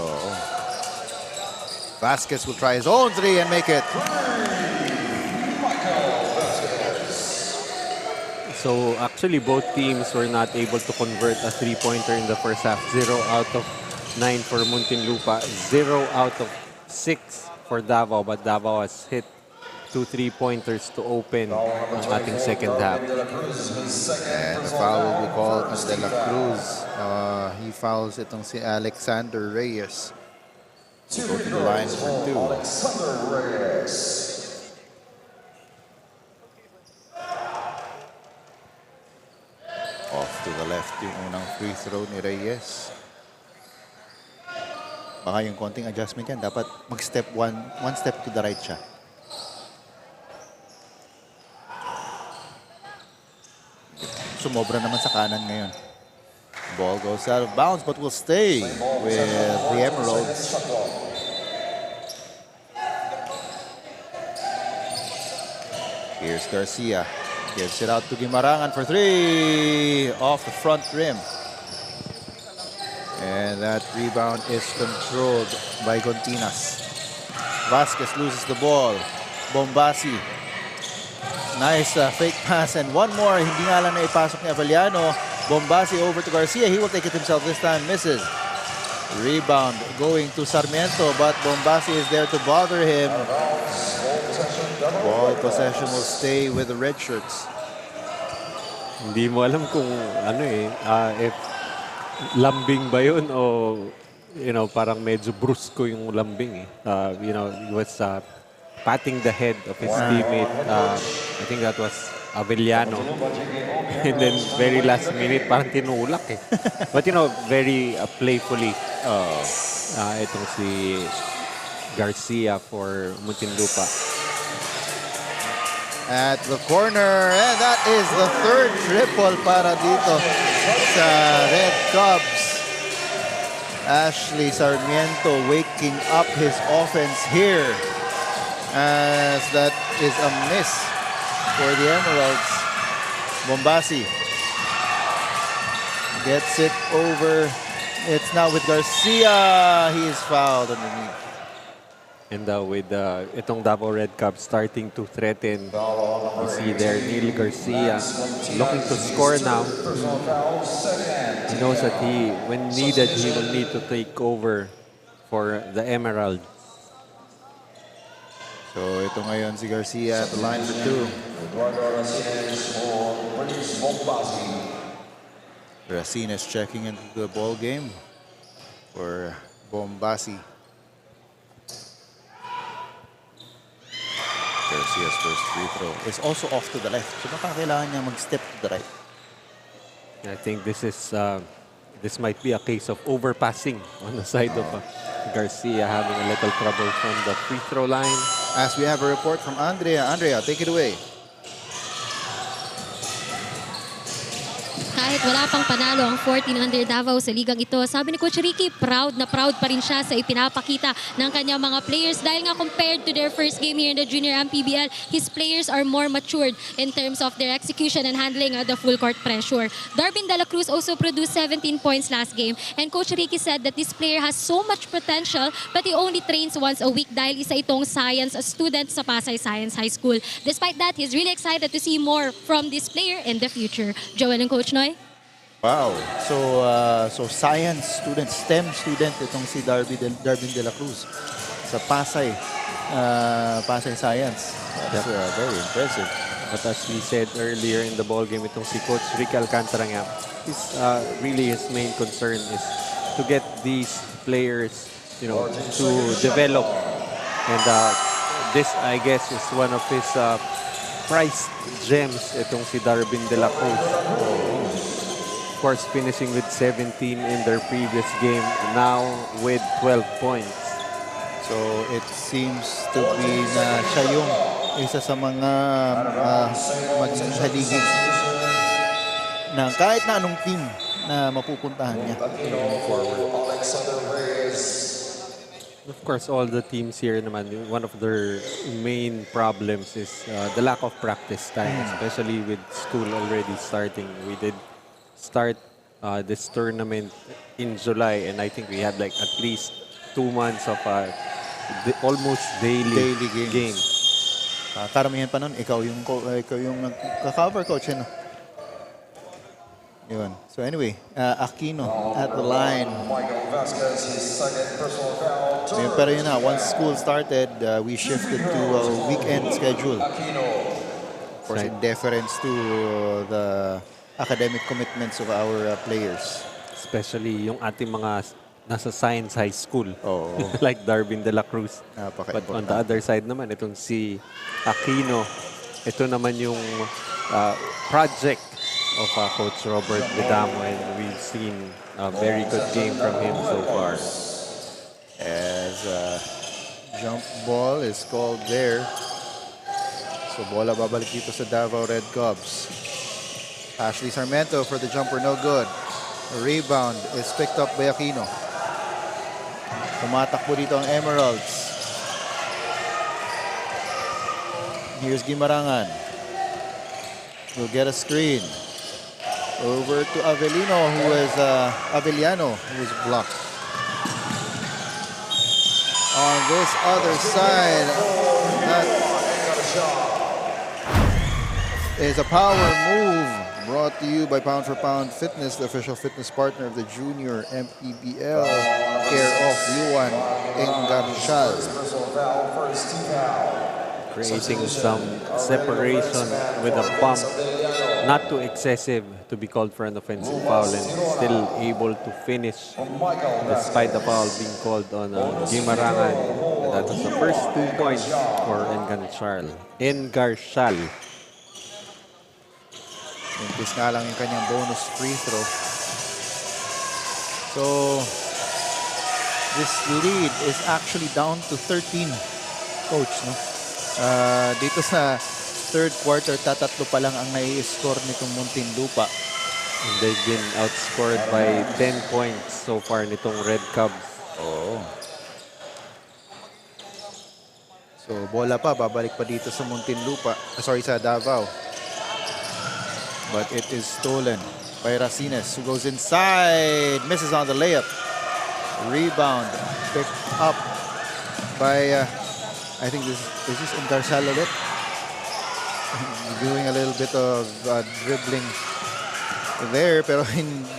P: Vasquez will try his own three and make it.
J: So actually both teams were not able to convert a three-pointer in the first half. 0 out of 9 for Muntinlupa, 0 out of 6 for Davao, but Davao has hit 2 3-pointers to open ang ating second half.
P: And the foul will be called on De La Cruz. He fouls itong si Alexander Reyes. Go to the line for 2.
N: Alexander Reyes.
P: Off to the left yung unang free throw ni Reyes. Baka yung konting adjustment yan, dapat mag-step one step to the right siya. Sumobra naman sa kanan ngayon. Ball goes out of bounds but will stay with the Emeralds. Here's Garcia. Gives it out to Guimarangan for 3 off the front rim. And that rebound is controlled by Gontinas. Vasquez loses the ball. Bombasi. Nice fake pass and one more. Hindi nga lang naipasok ni Avellano. Bombasi over to Garcia. He will take it himself this time. Misses. Rebound going to Sarmiento, but Bombasi is there to bother him. Ball possession will stay with the red shirts.
J: Hindi mo alam kung ano if lambing ba yun o parang medyo brusco yung lambing he was patting the head of his teammate. I think that was Avellano. And then very last minute parang tinulak But very playfully itong si Garcia for Muntinlupa.
P: At the corner, and that is the third triple para dito sa Red Cubs. Ashley Sarmiento waking up his offense here, as that is a miss for the Emeralds. Bombasi gets it over. It's now with Garcia. He is fouled underneath.
J: And with itong Davao Red Cubs starting to threaten. You see there Neil Garcia looking to score now. He knows that when needed, he will need to take over for the Emerald.
P: So ito ngayon si Garcia at the line for 2. Racines checking into the ball game for Bombasi. Garcia's first free throw is also off to the left. So baka kailangan niya mag-step to the right.
J: I think this might be a case of overpassing on the side of Garcia, having a little trouble from the free throw line.
P: As we have a report from Andrea. Andrea, take it away.
M: Kahit wala pang panalo ang 14 under Davao sa ligang ito, sabi ni Coach Ricky, proud na proud pa rin siya sa ipinapakita ng kanyang mga players. Dahil nga compared to their first game here in the Junior MPBL, his players are more matured in terms of their execution and handling the full court pressure. Darvin De La Cruz also produced 17 points last game. And Coach Ricky said that this player has so much potential but he only trains once a week dahil isa itong science student sa Pasay Science High School. Despite that, he's really excited to see more from this player in the future. Joel and Coach Noy?
P: Wow. So science student, STEM student itong si Darwin de la Cruz sa Pasay. Pasay Science. That's very impressive.
J: But as we said earlier in the ball game, itong si Coach Ricky Alcantara nga, really his main concern is to get these players, to develop. And this, I guess, is one of his prized gems, itong si Darwin de la Cruz. Of course, finishing with 17 in their previous game, now with 12 points.
P: So it seems to be na siya yung isa sa mga maging haligi na kahit na anong team na mapupuntahan niya going forward.
J: Of course, all the teams here naman, one of their main problems is the lack of practice time, especially with school already starting. We did start this tournament in July, and I think we had like at least 2 months of almost daily game.
P: Karamihan pa nun, ikaw yung nagka-cover, coach. Ano? Yun. So anyway, Aquino at the line. Pero yun na, once school started, we shifted to a weekend schedule. Of course, in deference to the academic commitments of our players.
J: Especially yung ating mga nasa Science High School. Like Darwin de la Cruz. But on the other side naman, itong si Aquino, ito naman yung project of Coach Robert Bedamo, and we've seen a very good game from him so far.
P: As jump ball is called there. So bola babalik dito sa Davao Red Cubs. Ashley Sarmiento for the jumper, no good. A rebound is picked up by Aquino. Tumatakbo dito ang Emeralds. Here's Guimarangan. Will get a screen. Over to Avellino, Avellano, who is blocked. On this other side, that is a power move brought to you by Pound for Pound Fitness, the official fitness partner of the Junior MPBL, care of Yuan Engarchal.
J: Creating some separation with a bump, not too excessive to be called for an offensive foul, and still able to finish despite the foul being called on Guimarangan. And that was the first 2 points for Engarchal.
P: Impis nga lang yung kanyang bonus free throw. So, this lead is actually down to 13, coach, no? Dito sa third quarter, tatatlo pa lang ang nai-score nitong Muntinlupa.
J: And they've been outscored by 10 points so far nitong Red Cubs.
P: So, bola pa, babalik pa dito sa Muntinlupa. Sa Davao. But it is stolen by Racines, who goes inside, misses on the layup. Rebound picked up by, I think this is Engarchal ulit. Doing a little bit of dribbling there, pero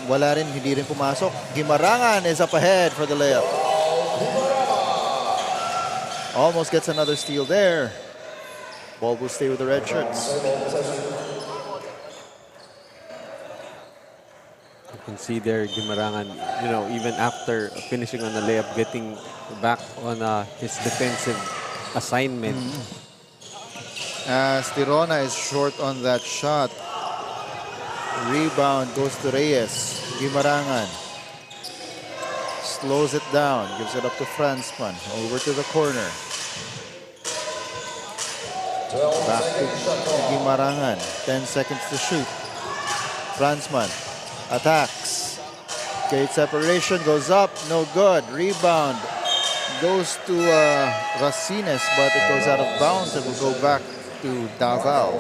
P: wala rin, hindi rin pumasok. Guimarangan is up ahead for the layup. Almost gets another steal there. Ball will stay with the red shirts.
J: You can see there, Guimarangan, even after finishing on the layup, getting back on his defensive assignment.
P: Stirona is short on that shot. Rebound goes to Reyes. Guimarangan slows it down, gives it up to Franzman. Over to the corner. Back to Guimarangan. 10 seconds to shoot. Franzman attacks. Gate separation goes up, no good. Rebound goes to Racines, but it goes out of bounds and will go back to Davao.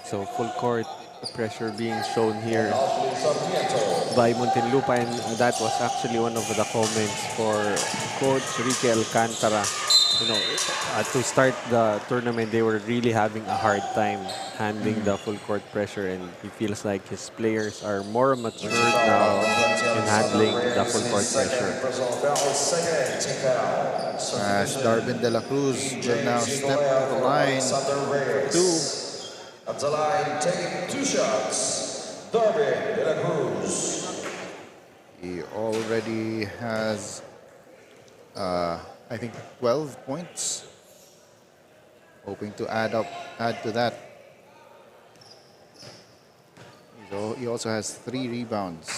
J: So full court pressure being shown here by Muntinlupa, and that was actually one of the comments for Coach Ricky Alcantara To start the tournament, they were really having a hard time handling the full court pressure, and he feels like his players are more matured now in handling the full court pressure.
P: As Darvin De La Cruz will now step to the line. Two.
N: At the line, taking 2 shots, Darvin De La Cruz.
P: He already has, I think, 12 points. Hoping to add to that. He also has 3 rebounds.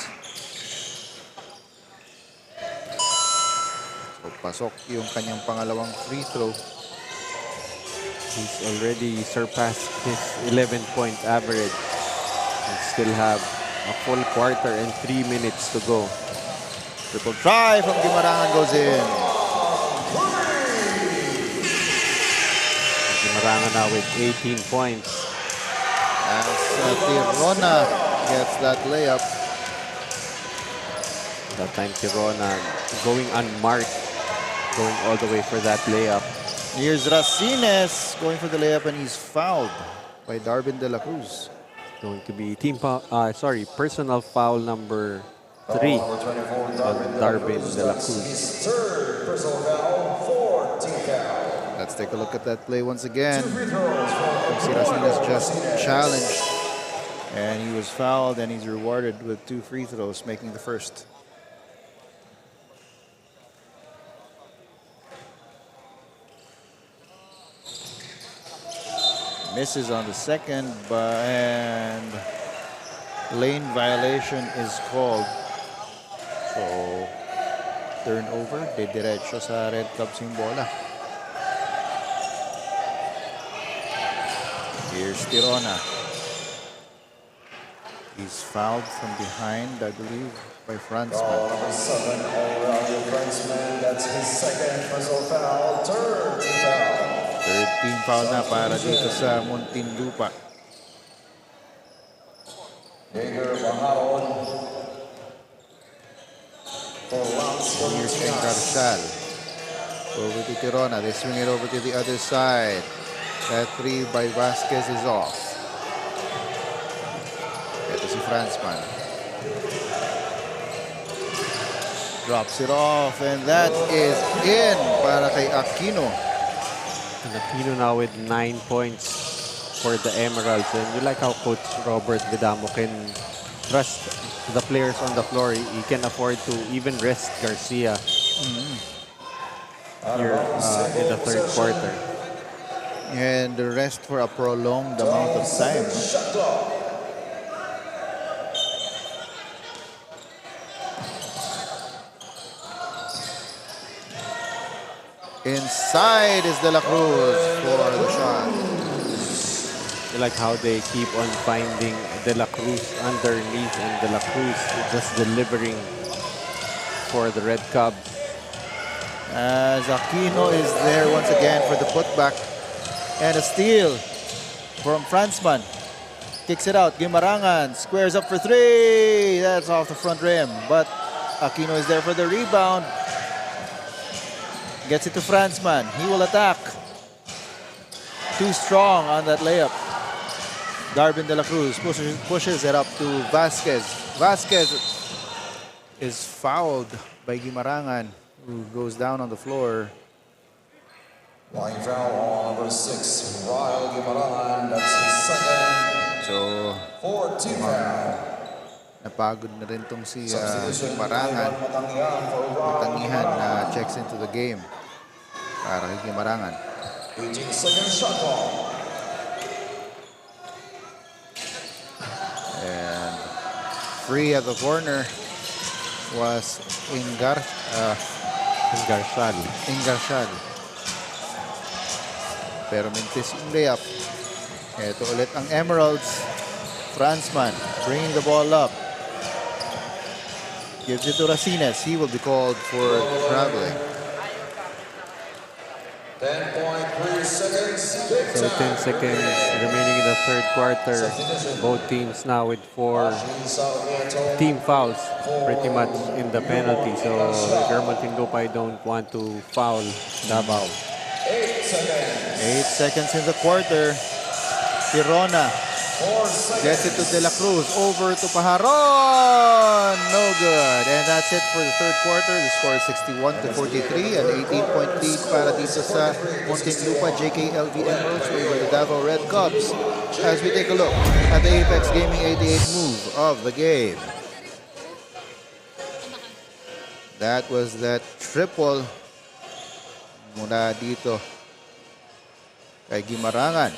P: So pasok yung kanyang pangalawang free throw.
J: He's already surpassed his 11-point average. We still have a full quarter and 3 minutes to go.
P: Triple try from Guimarangan goes in.
J: Guimarangan now with 18 points.
P: As Tirona gets that layup.
J: That time Tirona going unmarked, going all the way for that layup.
P: Here's Racines going for the layup, and he's fouled by Darvin De La Cruz.
J: Going to be personal foul number 3 on Darvin De La Cruz.
N: His third personal foul, 4 team foul.
P: Let's take a look at that play once again. Racines just challenged, and he was fouled, and he's rewarded with 2 free throws, making the first. Misses on the second, and lane violation is called. So, turnover, de derecho sa Red Cubs yung bola. Here's Tirona. He's fouled from behind, I believe, by Franzman.
N: Number 7, Aurelio Franzman. That's his second personal foul, third team foul.
P: Third team foul na para dito sa Muntinlupa.
N: Here's
P: Engarcial. Over to Tirona. They swing it over to the other side. That 3 by Vasquez is off. Ito si Franzman. Drops it off, and that is in para kay Aquino.
J: And Aquino now with 9 points for the Emeralds. And you like how Coach Robert Vidamo can trust the players on the floor. He can afford to even rest Garcia here in the third quarter.
P: And the rest for a prolonged amount of time. Inside is De La Cruz for the shot.
J: I like how they keep on finding De La Cruz underneath, and De La Cruz just delivering for the Red Cubs.
P: As Aquino is there once again for the putback. And a steal from Franzman. Kicks it out. Guimarangan squares up for 3. That's off the front rim. But Aquino is there for the rebound. Gets it to Franzman. He will attack. Too strong on that layup. Darvin De La Cruz pushes it up to Vasquez. Vasquez is fouled by Guimarangan, who goes down on the floor.
N: Line foul on number 6, Ryle Guimarangan. That's his second.
P: So,
N: 4 team foul.
P: napagod na rin tong si Guimarangan. Matangihan na checks into the game para kay Guimarangan.
N: 18-second shot clock.
P: And free at the corner was Engarcial. Pero mintis yung layup. Ito ulit ang Emeralds. Franzman bringing the ball up. Gives it to Racines. He will be called for traveling.
N: 10.3 seconds.
J: So 10 seconds remaining in the third quarter. Both teams now with 4 team fouls pretty much in the penalty. So Muntinlupa, I don't want to foul Davao.
P: 8 seconds in the quarter. Tirona gets it to De La Cruz. Over to Pajaron. No good. And that's it for the third quarter. The score is 61-43. An 18-point lead para dito sa Muntinlupa JKLV Emeralds over the Davao Red Cubs. As we take a look at the Apex Gaming 88 move of the game. That was that triple mula dito kay Gimarangan.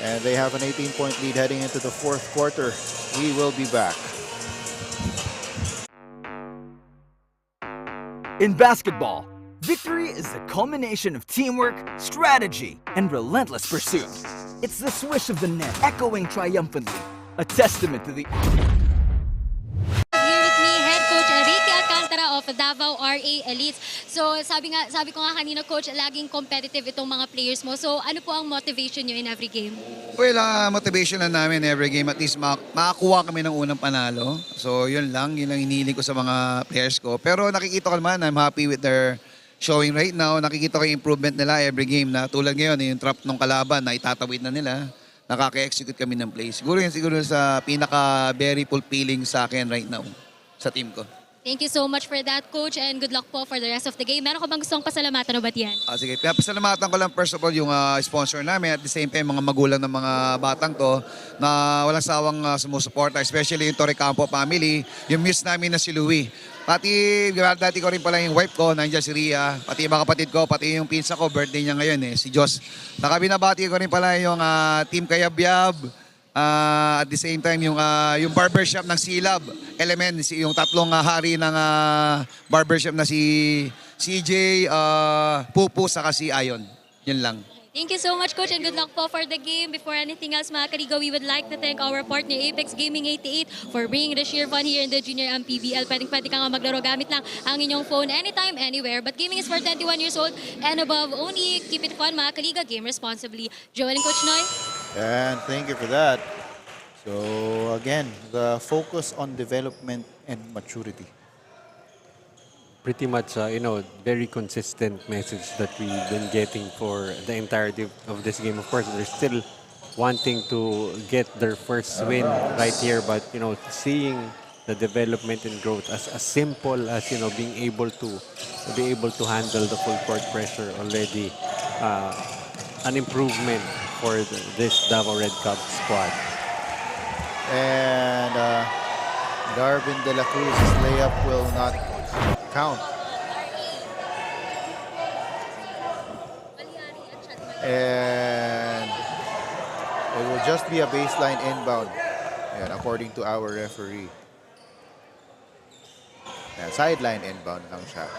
P: And they have an 18-point lead heading into the fourth quarter. We will be back.
L: In basketball, victory is the culmination of teamwork, strategy, and relentless pursuit. It's the swish of the net echoing triumphantly, a testament to the...
M: Here with me, Head Coach Enrique Alcantara of Davao RA Elites. So sabi ko nga kanina, Coach, laging competitive itong mga players mo. So ano po ang motivation nyo in every game?
Q: Well, motivation lang namin every game. At least makakuha kami ng unang panalo. So yun lang hinihiling ko sa mga players ko. Pero nakikita ko naman, I'm happy with their showing right now. Nakikita ko yung improvement nila every game na tulad ngayon, yung trap ng kalaban na itatawid na nila. Nakaka-execute kami ng plays. Siguro sa pinaka very fulfilling sa akin right now sa team ko.
M: Thank you so much for that, Coach, and good luck po for the rest of the game. Meron ka bang gustong pasalamatan o ba't yan?
Q: Sige, pasalamatan ko lang first of all yung sponsor namin at the same time mga magulang ng mga batang to na walang sawang sumusuporta, especially yung Torre Campo family, yung miss namin na si Louie. Pati dati ko rin pala yung wife ko, nandiyan si Ria, pati yung mga kapatid ko, pati yung pinsa ko, birthday niya ngayon si Jos. Nakabinabati ko rin pala yung Team Kayabyab. At the same time, yung barbershop ng Silab Element, yung tatlong hari ng barbershop na si CJ, Pupu, saka si Ayon. Yun lang.
M: Thank you so much, Coach, and good luck po for the game. Before anything else, mga Kaligo, we would like to thank our partner, Apex Gaming 88, for bringing the sheer fun here in the Junior MPBL. Pwede ka nga maglaro gamit lang ang inyong phone anytime, anywhere. But gaming is for 21 years old and above only. Keep it fun, mga Kaliga. Game responsibly. Joel and Coach Noy.
P: And thank you for that. So again, the focus on development and maturity.
J: Pretty much, very consistent message that we've been getting for the entirety of this game. Of course, they're still wanting to get their first win right here, but seeing the development and growth as simple as being able to handle the full court pressure already, an improvement for this Davao Red Cubs squad.
P: And Darvin De La Cruz's layup will not count. And it will just be a baseline inbound, according to our referee. And sideline inbound lang siya.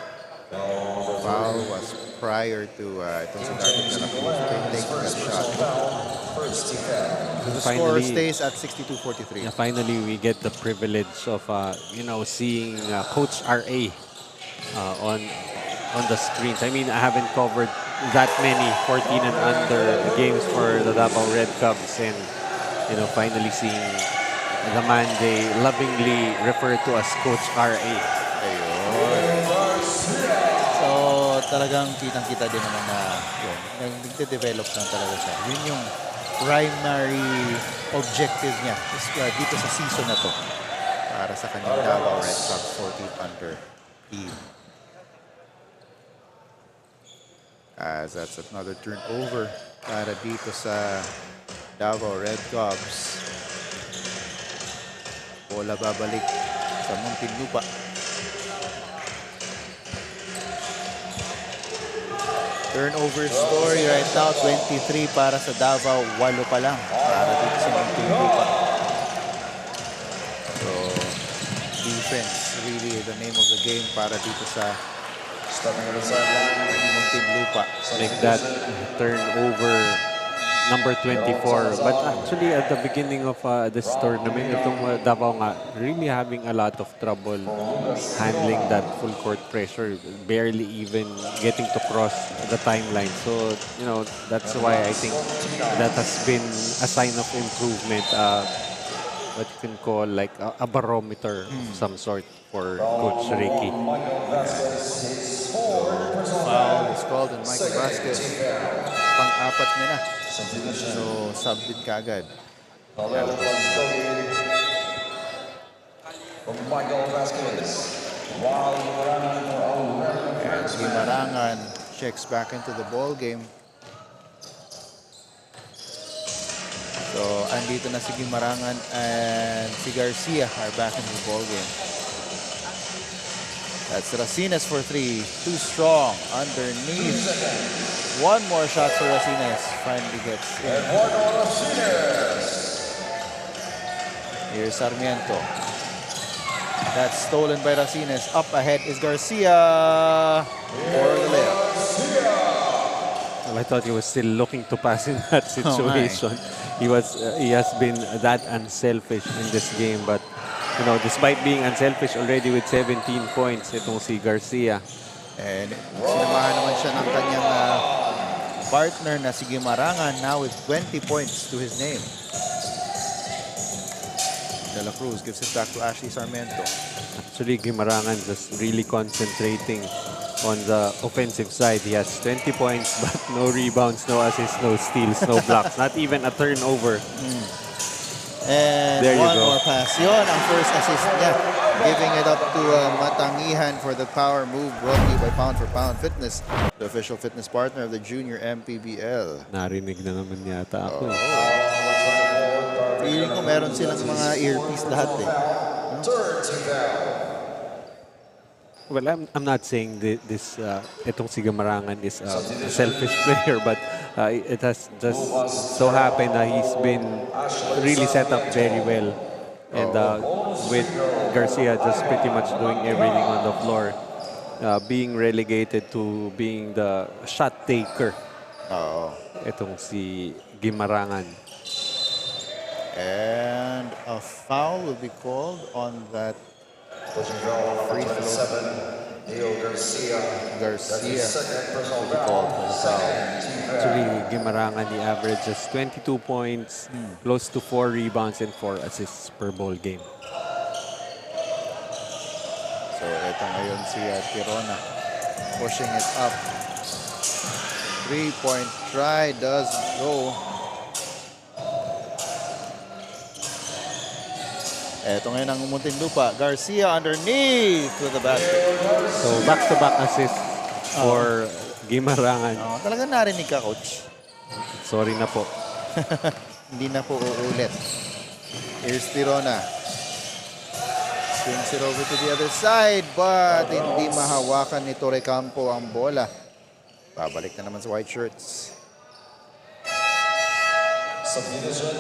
P: Foul was prior to itong si Darvin De La Cruz taking that shot. The score stays at 62-43.
J: Finally, we get the privilege of seeing Coach RA on the screens. I mean, I haven't covered that many 14 and under games for the Davao Red Cubs, and finally seeing the man they lovingly refer to as Coach RA.
P: Ayun. So talagang kitang-kita din naman na nagde-develop lang talaga siya. Yun yung primary objective niya dito sa season na to para sa kanyang Davao Red Cubs 14 under team. As that's another turnover para dito sa Davao Red Cubs. Bola babalik sa Muntinlupa. Turnover story right now, 23 para sa Davao, 8 pa lang para dito sa Muntinlupa. So, defense really the name of the game para dito sa Muntinlupa.
J: Like that turnover number 24. But actually, at the beginning of this tournament, itong Davao nga really having a lot of trouble handling that full court pressure, barely even getting to cross the timeline. So, that's why I think that has been a sign of improvement. what you can call like a barometer of some sort for Coach Ricky.
P: Foul is called on Michael Vasquez. Pang-apat niya na. So, sub din kagad. And Gimarangan checks back into the ball game. So, andito na si Gimarangan and si Garcia are back in the ball game. That's Racines for three. Too strong. Underneath. One more shot for Racines. Finally gets in. Here's Sarmiento. That's stolen by Racines. Up ahead is Garcia for the layup.
J: Well, I thought he was still looking to pass in that situation. He has been that unselfish in this game, but you know, despite being unselfish already with 17 points, itong si Garcia.
P: And sinamahan naman siya ng kanyang partner na si Gimarangan now with 20 points to his name. De La Cruz gives it back to Ashley Sarmiento.
J: Actually, Gimarangan just really concentrating on the offensive side. He has 20 points, but no rebounds, no assists, no steals, no blocks, not even a turnover.
P: And
J: there you
P: one
J: go.
P: more pass. Yun, ang first assist niya. Giving it up to Matangihan for the power move brought to you by Pound for Pound Fitness, the official fitness partner of the Junior MPBL.
J: Narinig na naman yata ako.
P: Feeling ko meron silang mga earpiece lahat eh.
J: Well, I'm not saying this itong si Gimarangan is a selfish player, but it has just so happened that he's been really set up very well. And with Garcia just pretty much doing everything on the floor, being relegated to being the shot taker. Itong si Gimarangan.
P: And a foul will be called on that free throw. Garcia will be called for the foul.
J: Actually, Gimarangan, he averages 22 points, close to 4 rebounds and 4 assists per ball game.
P: So, eto ngayon si Tirona pushing it up. 3-point try does go. Eto ngayon ang Muntinlupa. Garcia underneath with the basket.
J: So, back-to-back assists for Gimarangan.
P: Talagang narinig ka, Coach.
J: Sorry na po.
P: Hindi na po uulit. Here's Tirona. Swings it over to the other side, but hindi mahawakan ni Torrecampo ang bola. Babalik na naman sa white shirts.
N: Subdivision.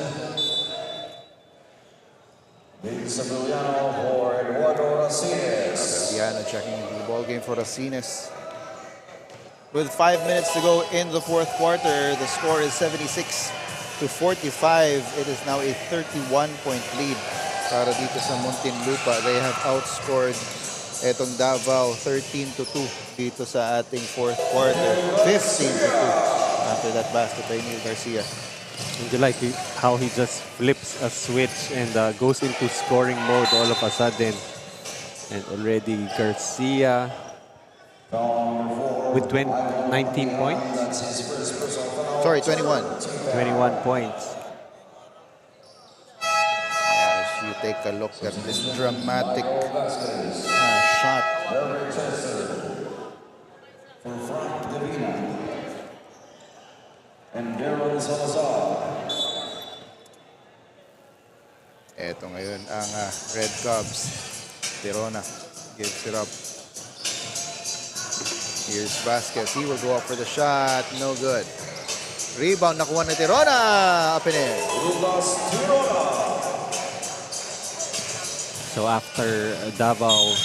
N: Sevillano for Eduardo Racines.
P: Sevillano checking into the ball game for Racines. With 5 minutes to go in the fourth quarter, the score is 76-45. It is now a 31-point lead para dito sa Muntinlupa. They have outscored etong Davao 13-2 dito sa ating fourth quarter. 15-2 after that basket by Neil Garcia.
J: And you like how he just flips a switch and goes into scoring mode all of a sudden. And already Garcia with 19 points.
P: Sorry, 21.
J: 21 points.
P: And if you take a look at this dramatic shot.
N: And Darren Salazar.
P: Eto ngayon ang Red Cubs. Tirona gives it up. Here's Vasquez. He will go up for the shot. No good. Rebound nakuha ni Tirona. Up and in.
J: So after Davao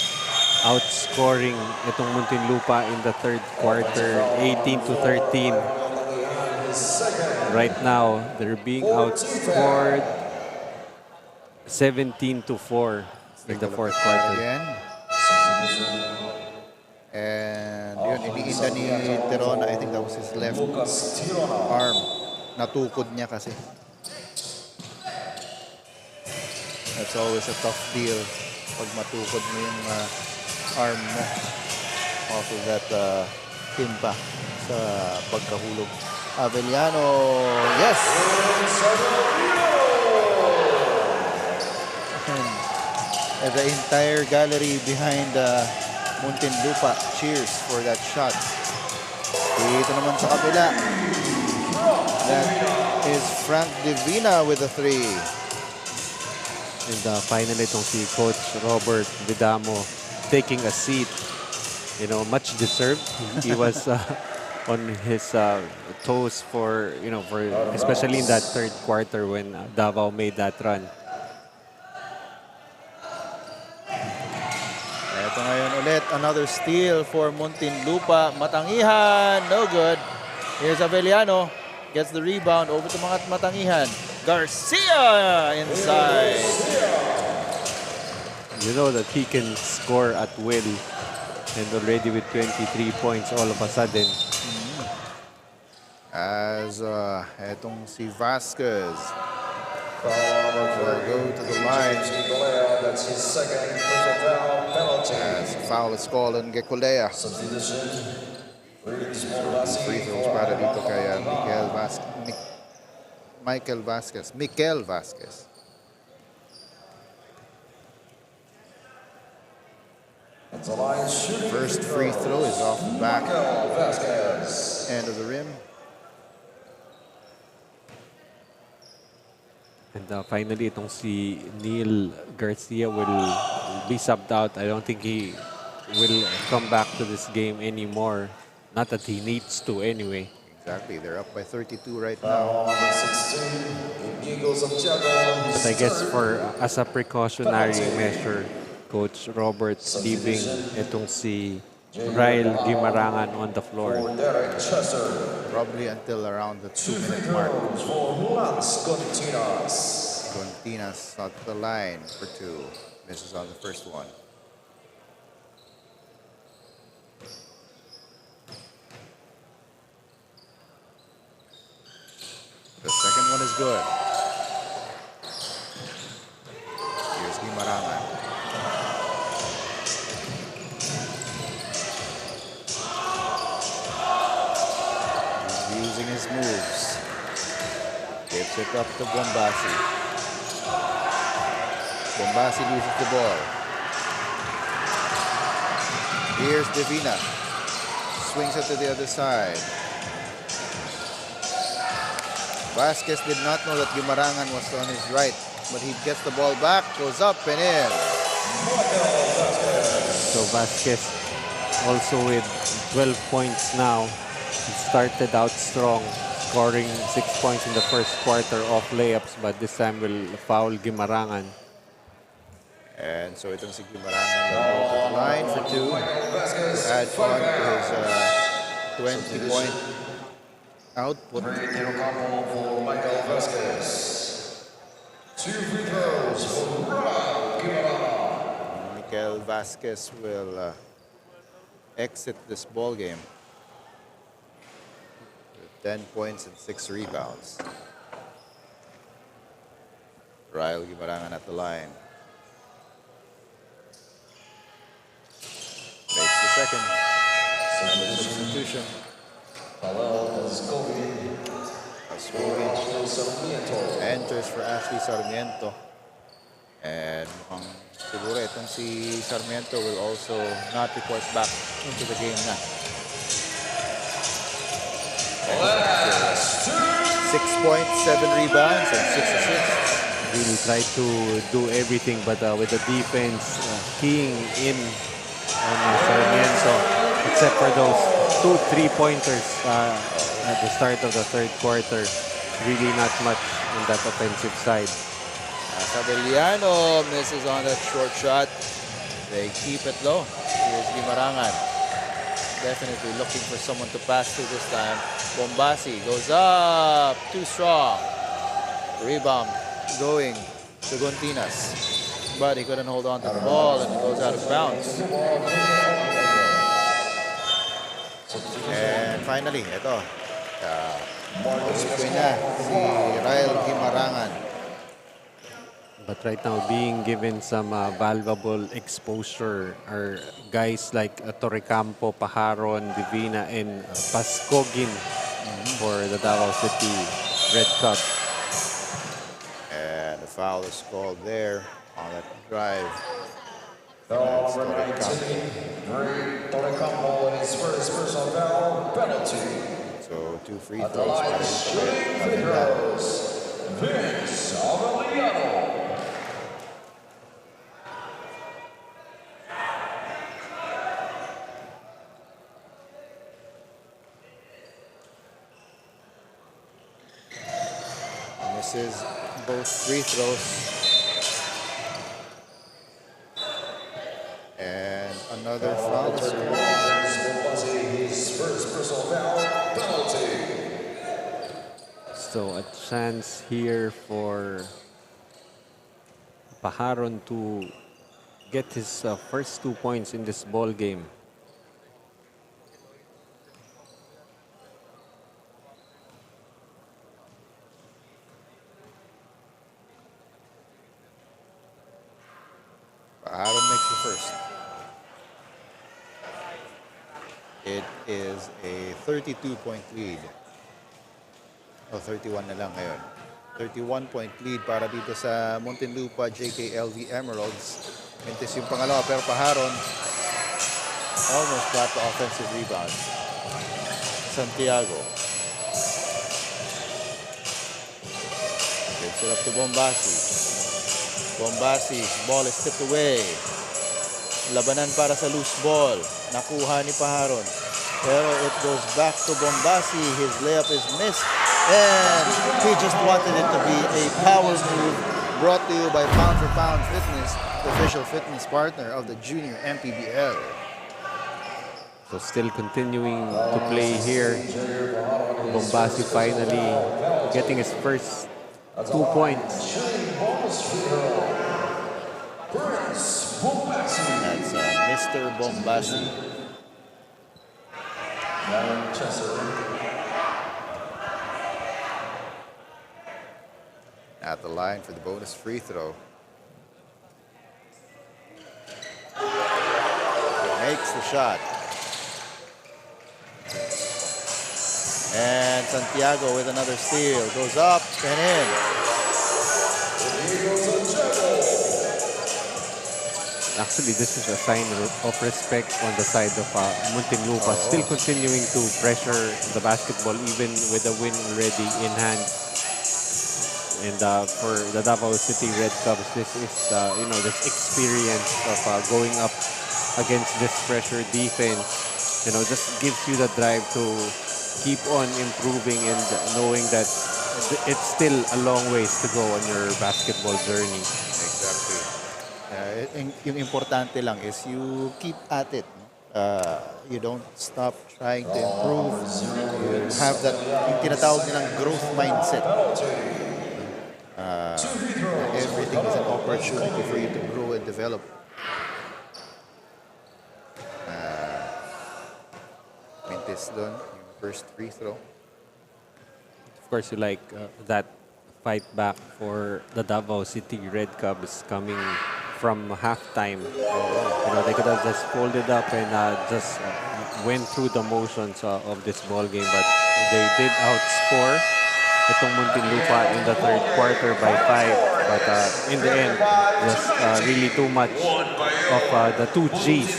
J: outscoring itong Muntinlupa in the third quarter, 18-13. Right now, they're being outscored 17-4 in the fourth quarter.
P: Again. And yun, iniinda ni Tirona. I think that was his left arm. Natukod niya kasi. That's always a tough deal pag matukod mo yung arm mo off of that timpa sa pagkahulog. Avellano, yes! And the entire gallery behind Muntinlupa cheers for that shot. Dito naman sa kabila. That is Frank Divina with a 3.
J: And finally, itong si Coach Robert Vidamo taking a seat. You know, much deserved. He was on his toes for, you know, for especially in that third quarter when Davao made that run.
P: Ito ngayon ulit, another steal for Muntinlupa. Matangihan, no good. Here's Avellano, gets the rebound over to mga Matangihan. Garcia inside.
J: You know that he can score at will, and already with 23 points all of a sudden.
P: As etong si Vasquez will go to the line.
N: That's his second personal foul penalty.
P: As foul is called on Gekolea. Free throws para dito kay Mikel Vasquez. First free throw is off the back end of the rim.
J: And finally, itong si Neil Garcia will be subbed out. I don't think he will come back to this game anymore. Not that he needs to anyway.
P: Exactly. They're up by 32 right now.
J: But I guess as a precautionary measure, Coach Robert leaving itong si Ryle Guimarangan on the floor.
P: Probably until around the 2-minute mark. Gontinas at the line for 2. Misses on the first one. The second one is good. Here's Guimarangan. Using his moves. Gives it up to Bombasi. Bombasi loses the ball. Here's Divina. Swings it to the other side. Vasquez did not know that Guimarangan was on his right, but he gets the ball back, goes up and in.
J: So Vasquez also with 12 points now. He started out strong, scoring 6 points in the first quarter off layups, but this time will foul Guimarangan.
P: And so itong si Guimarangan will go to the line for 2. Add on to his 20-point output.
N: For Michael Vasquez. 2 free throws for
P: Mikel Vasquez will exit this ball game with 10 points and 6 rebounds. Ryle Guimarangan at the line. Takes the second. Substitution. Enters for Ashley Sarmiento. And siguro itong si Sarmiento will also not report back into the game na. 6 points, 7 rebounds, and 6 assists.
J: Really try to do everything, but with the defense keying in on Sarmiento, except for those 2 3-pointers at the start of the third quarter. Really not much on that offensive side.
P: Sabeliano misses on that short shot. They keep it low. Here's Guimarangan. Definitely looking for someone to pass to this time. Bombasi goes up. Too strong. Rebound going to Gontinas. But he couldn't hold on to the ball and it goes out of bounds. And finally, ito. Marcus na si Ryle Guimarangan.
J: But right now, being given some valuable exposure are guys like Torrecampo, Pajaron, Divina, and Pascogin for the Davao City Red Cup.
P: And the foul is called there on that drive.
N: Now,
P: That's
N: Torrecampo in his first personal foul penalty.
P: So 2 free throws para
N: Vince Avellano.
P: Misses both free throws. And another foul is called.
N: His first personal foul penalty.
J: So a chance here for Pajaron to get his first 2 points in this ball game.
P: Pajaron makes the first. It is a 32-point lead. O 31 na lang ngayon. 31-point lead para dito sa Muntinlupa JKLV Emeralds. Mintis yung pangalawa pero Pajaron almost got the offensive rebound. Santiago. Gives it up to Bombasi. Bombasi, ball is tipped away. Labanan para sa loose ball. Nakuha ni Pajaron. Pero it goes back to Bombasi. His layup is missed. And he just wanted it to be a power move brought to you by Pound for Pound Fitness, the official fitness partner of the Junior MPBL.
J: So still continuing to play here. Bombasi finally getting his first 2 points.
P: That's Mr. Bombasi. At the line for the bonus free throw. Makes the shot. And Santiago with another steal. Goes up and in.
J: Actually, this is a sign of respect on the side of Muntinlupa. Still continuing to pressure the basketball even with the win already in hand. And for the Davao City Red Cubs, this is, this experience of going up against this pressure defense, just gives you the drive to keep on improving and knowing that it's still a long ways to go on your basketball journey.
P: Exactly. Yung importante lang is you keep at it. You don't stop trying to improve. You have that, yung tinatawag nilang growth mindset. Everything is an opportunity for you to grow and develop. Mintis doon, yung first free throw.
J: Of course, you like that fight back for the Davao City Red Cubs coming from halftime. They could have just folded up and just went through the motions of this ball game, but they did outscore itong Muntinlupa in the third quarter by 5. But in the end, just really too much of the 2 Gs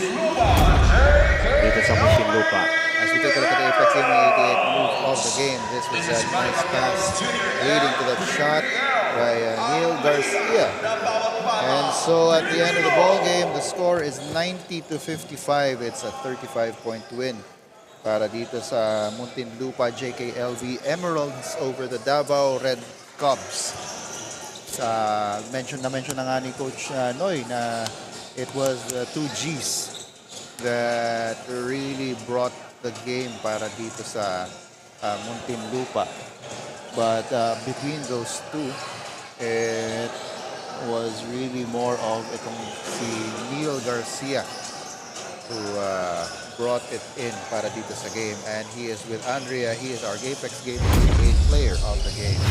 J: dito sa Muntinlupa.
P: As we take a look at the Apex Gaming 88 move of the game, this was a nice pass leading to that shot by Neil Garcia. And so at the end of the ball game, the score is 90-55. It's a 35-point win para dito sa Muntinlupa JKLV Emeralds over the Davao Red Cubs. Mention na nga ni Coach Noy na it was 2 Gs that really brought the game para dito sa Muntinlupa. But between those two, it was really more of itong si Neil Garcia who brought it in para dito sa game. And he is with Andrea. He is our Apex Gaming 88 player of the game.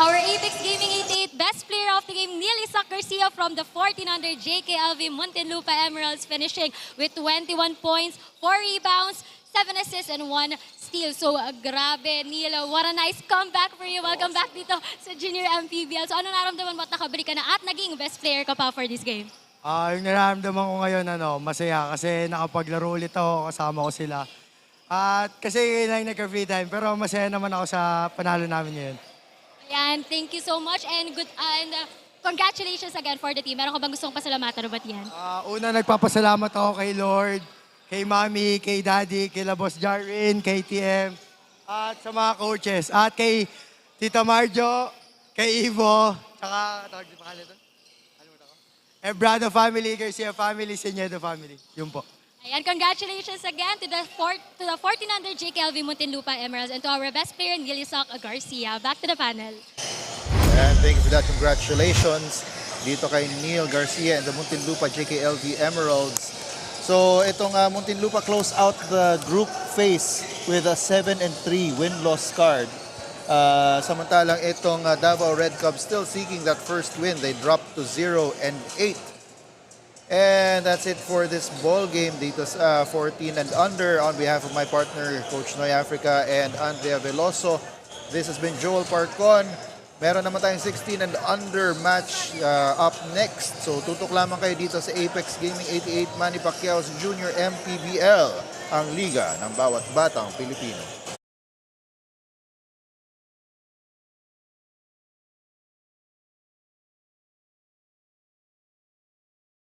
M: Our Apex Gaming 88 Best Player of the Game, Neil Isaac Garcia from the 1400 JKLV Muntinlupa Emeralds, finishing with 21 points, 4 rebounds, 7 assists, and 1 steal. So, grabe, Neil. What a nice comeback for you. Welcome back dito sa Junior MPBL. So, ano naramdaman mo at nakabalik ka na at naging best player ka pa for this game?
R: Yung nararamdaman ko ngayon, masaya kasi nakapaglaro ulit ako, kasama ko sila. At kasi yun lang nagka-free time, pero masaya naman ako sa panalo namin ngayon.
M: Ayan, thank you so much and congratulations again for the team. Meron ka bang gustong pasalamatan o ba't yan?
R: Una, nagpapasalamat ako kay Lord, kay Mami, kay Daddy, kay Boss Jarwin, kay TM, at sa mga coaches, at kay Tita Marjo, kay Ivo, tsaka, tawag di pa kanito? Ebrado family, Garcia family, Señedo family. Yun po.
M: Ayan, congratulations again to the 1400 JKLV Muntinlupa Emeralds and to our best player, Neil Isaac Garcia. Back to the panel.
P: And thank you for that. Congratulations dito kay Neil Garcia and the Muntinlupa JKLV Emeralds. So itong Muntinlupa close out the group phase with a 7-3 win-loss card. Samantalang itong Davao Red Cubs still seeking that first win. They dropped to 0-8. And that's it for this ball game dito sa 14 and under. On behalf of my partner, Coach Noy Africa and Andrea Veloso, this has been Joel Parcon. Meron naman tayong 16 and under match up next. So tutok lamang kayo dito sa Apex Gaming 88 Manny Pacquiao's Junior MPBL, ang liga ng bawat batang Pilipino.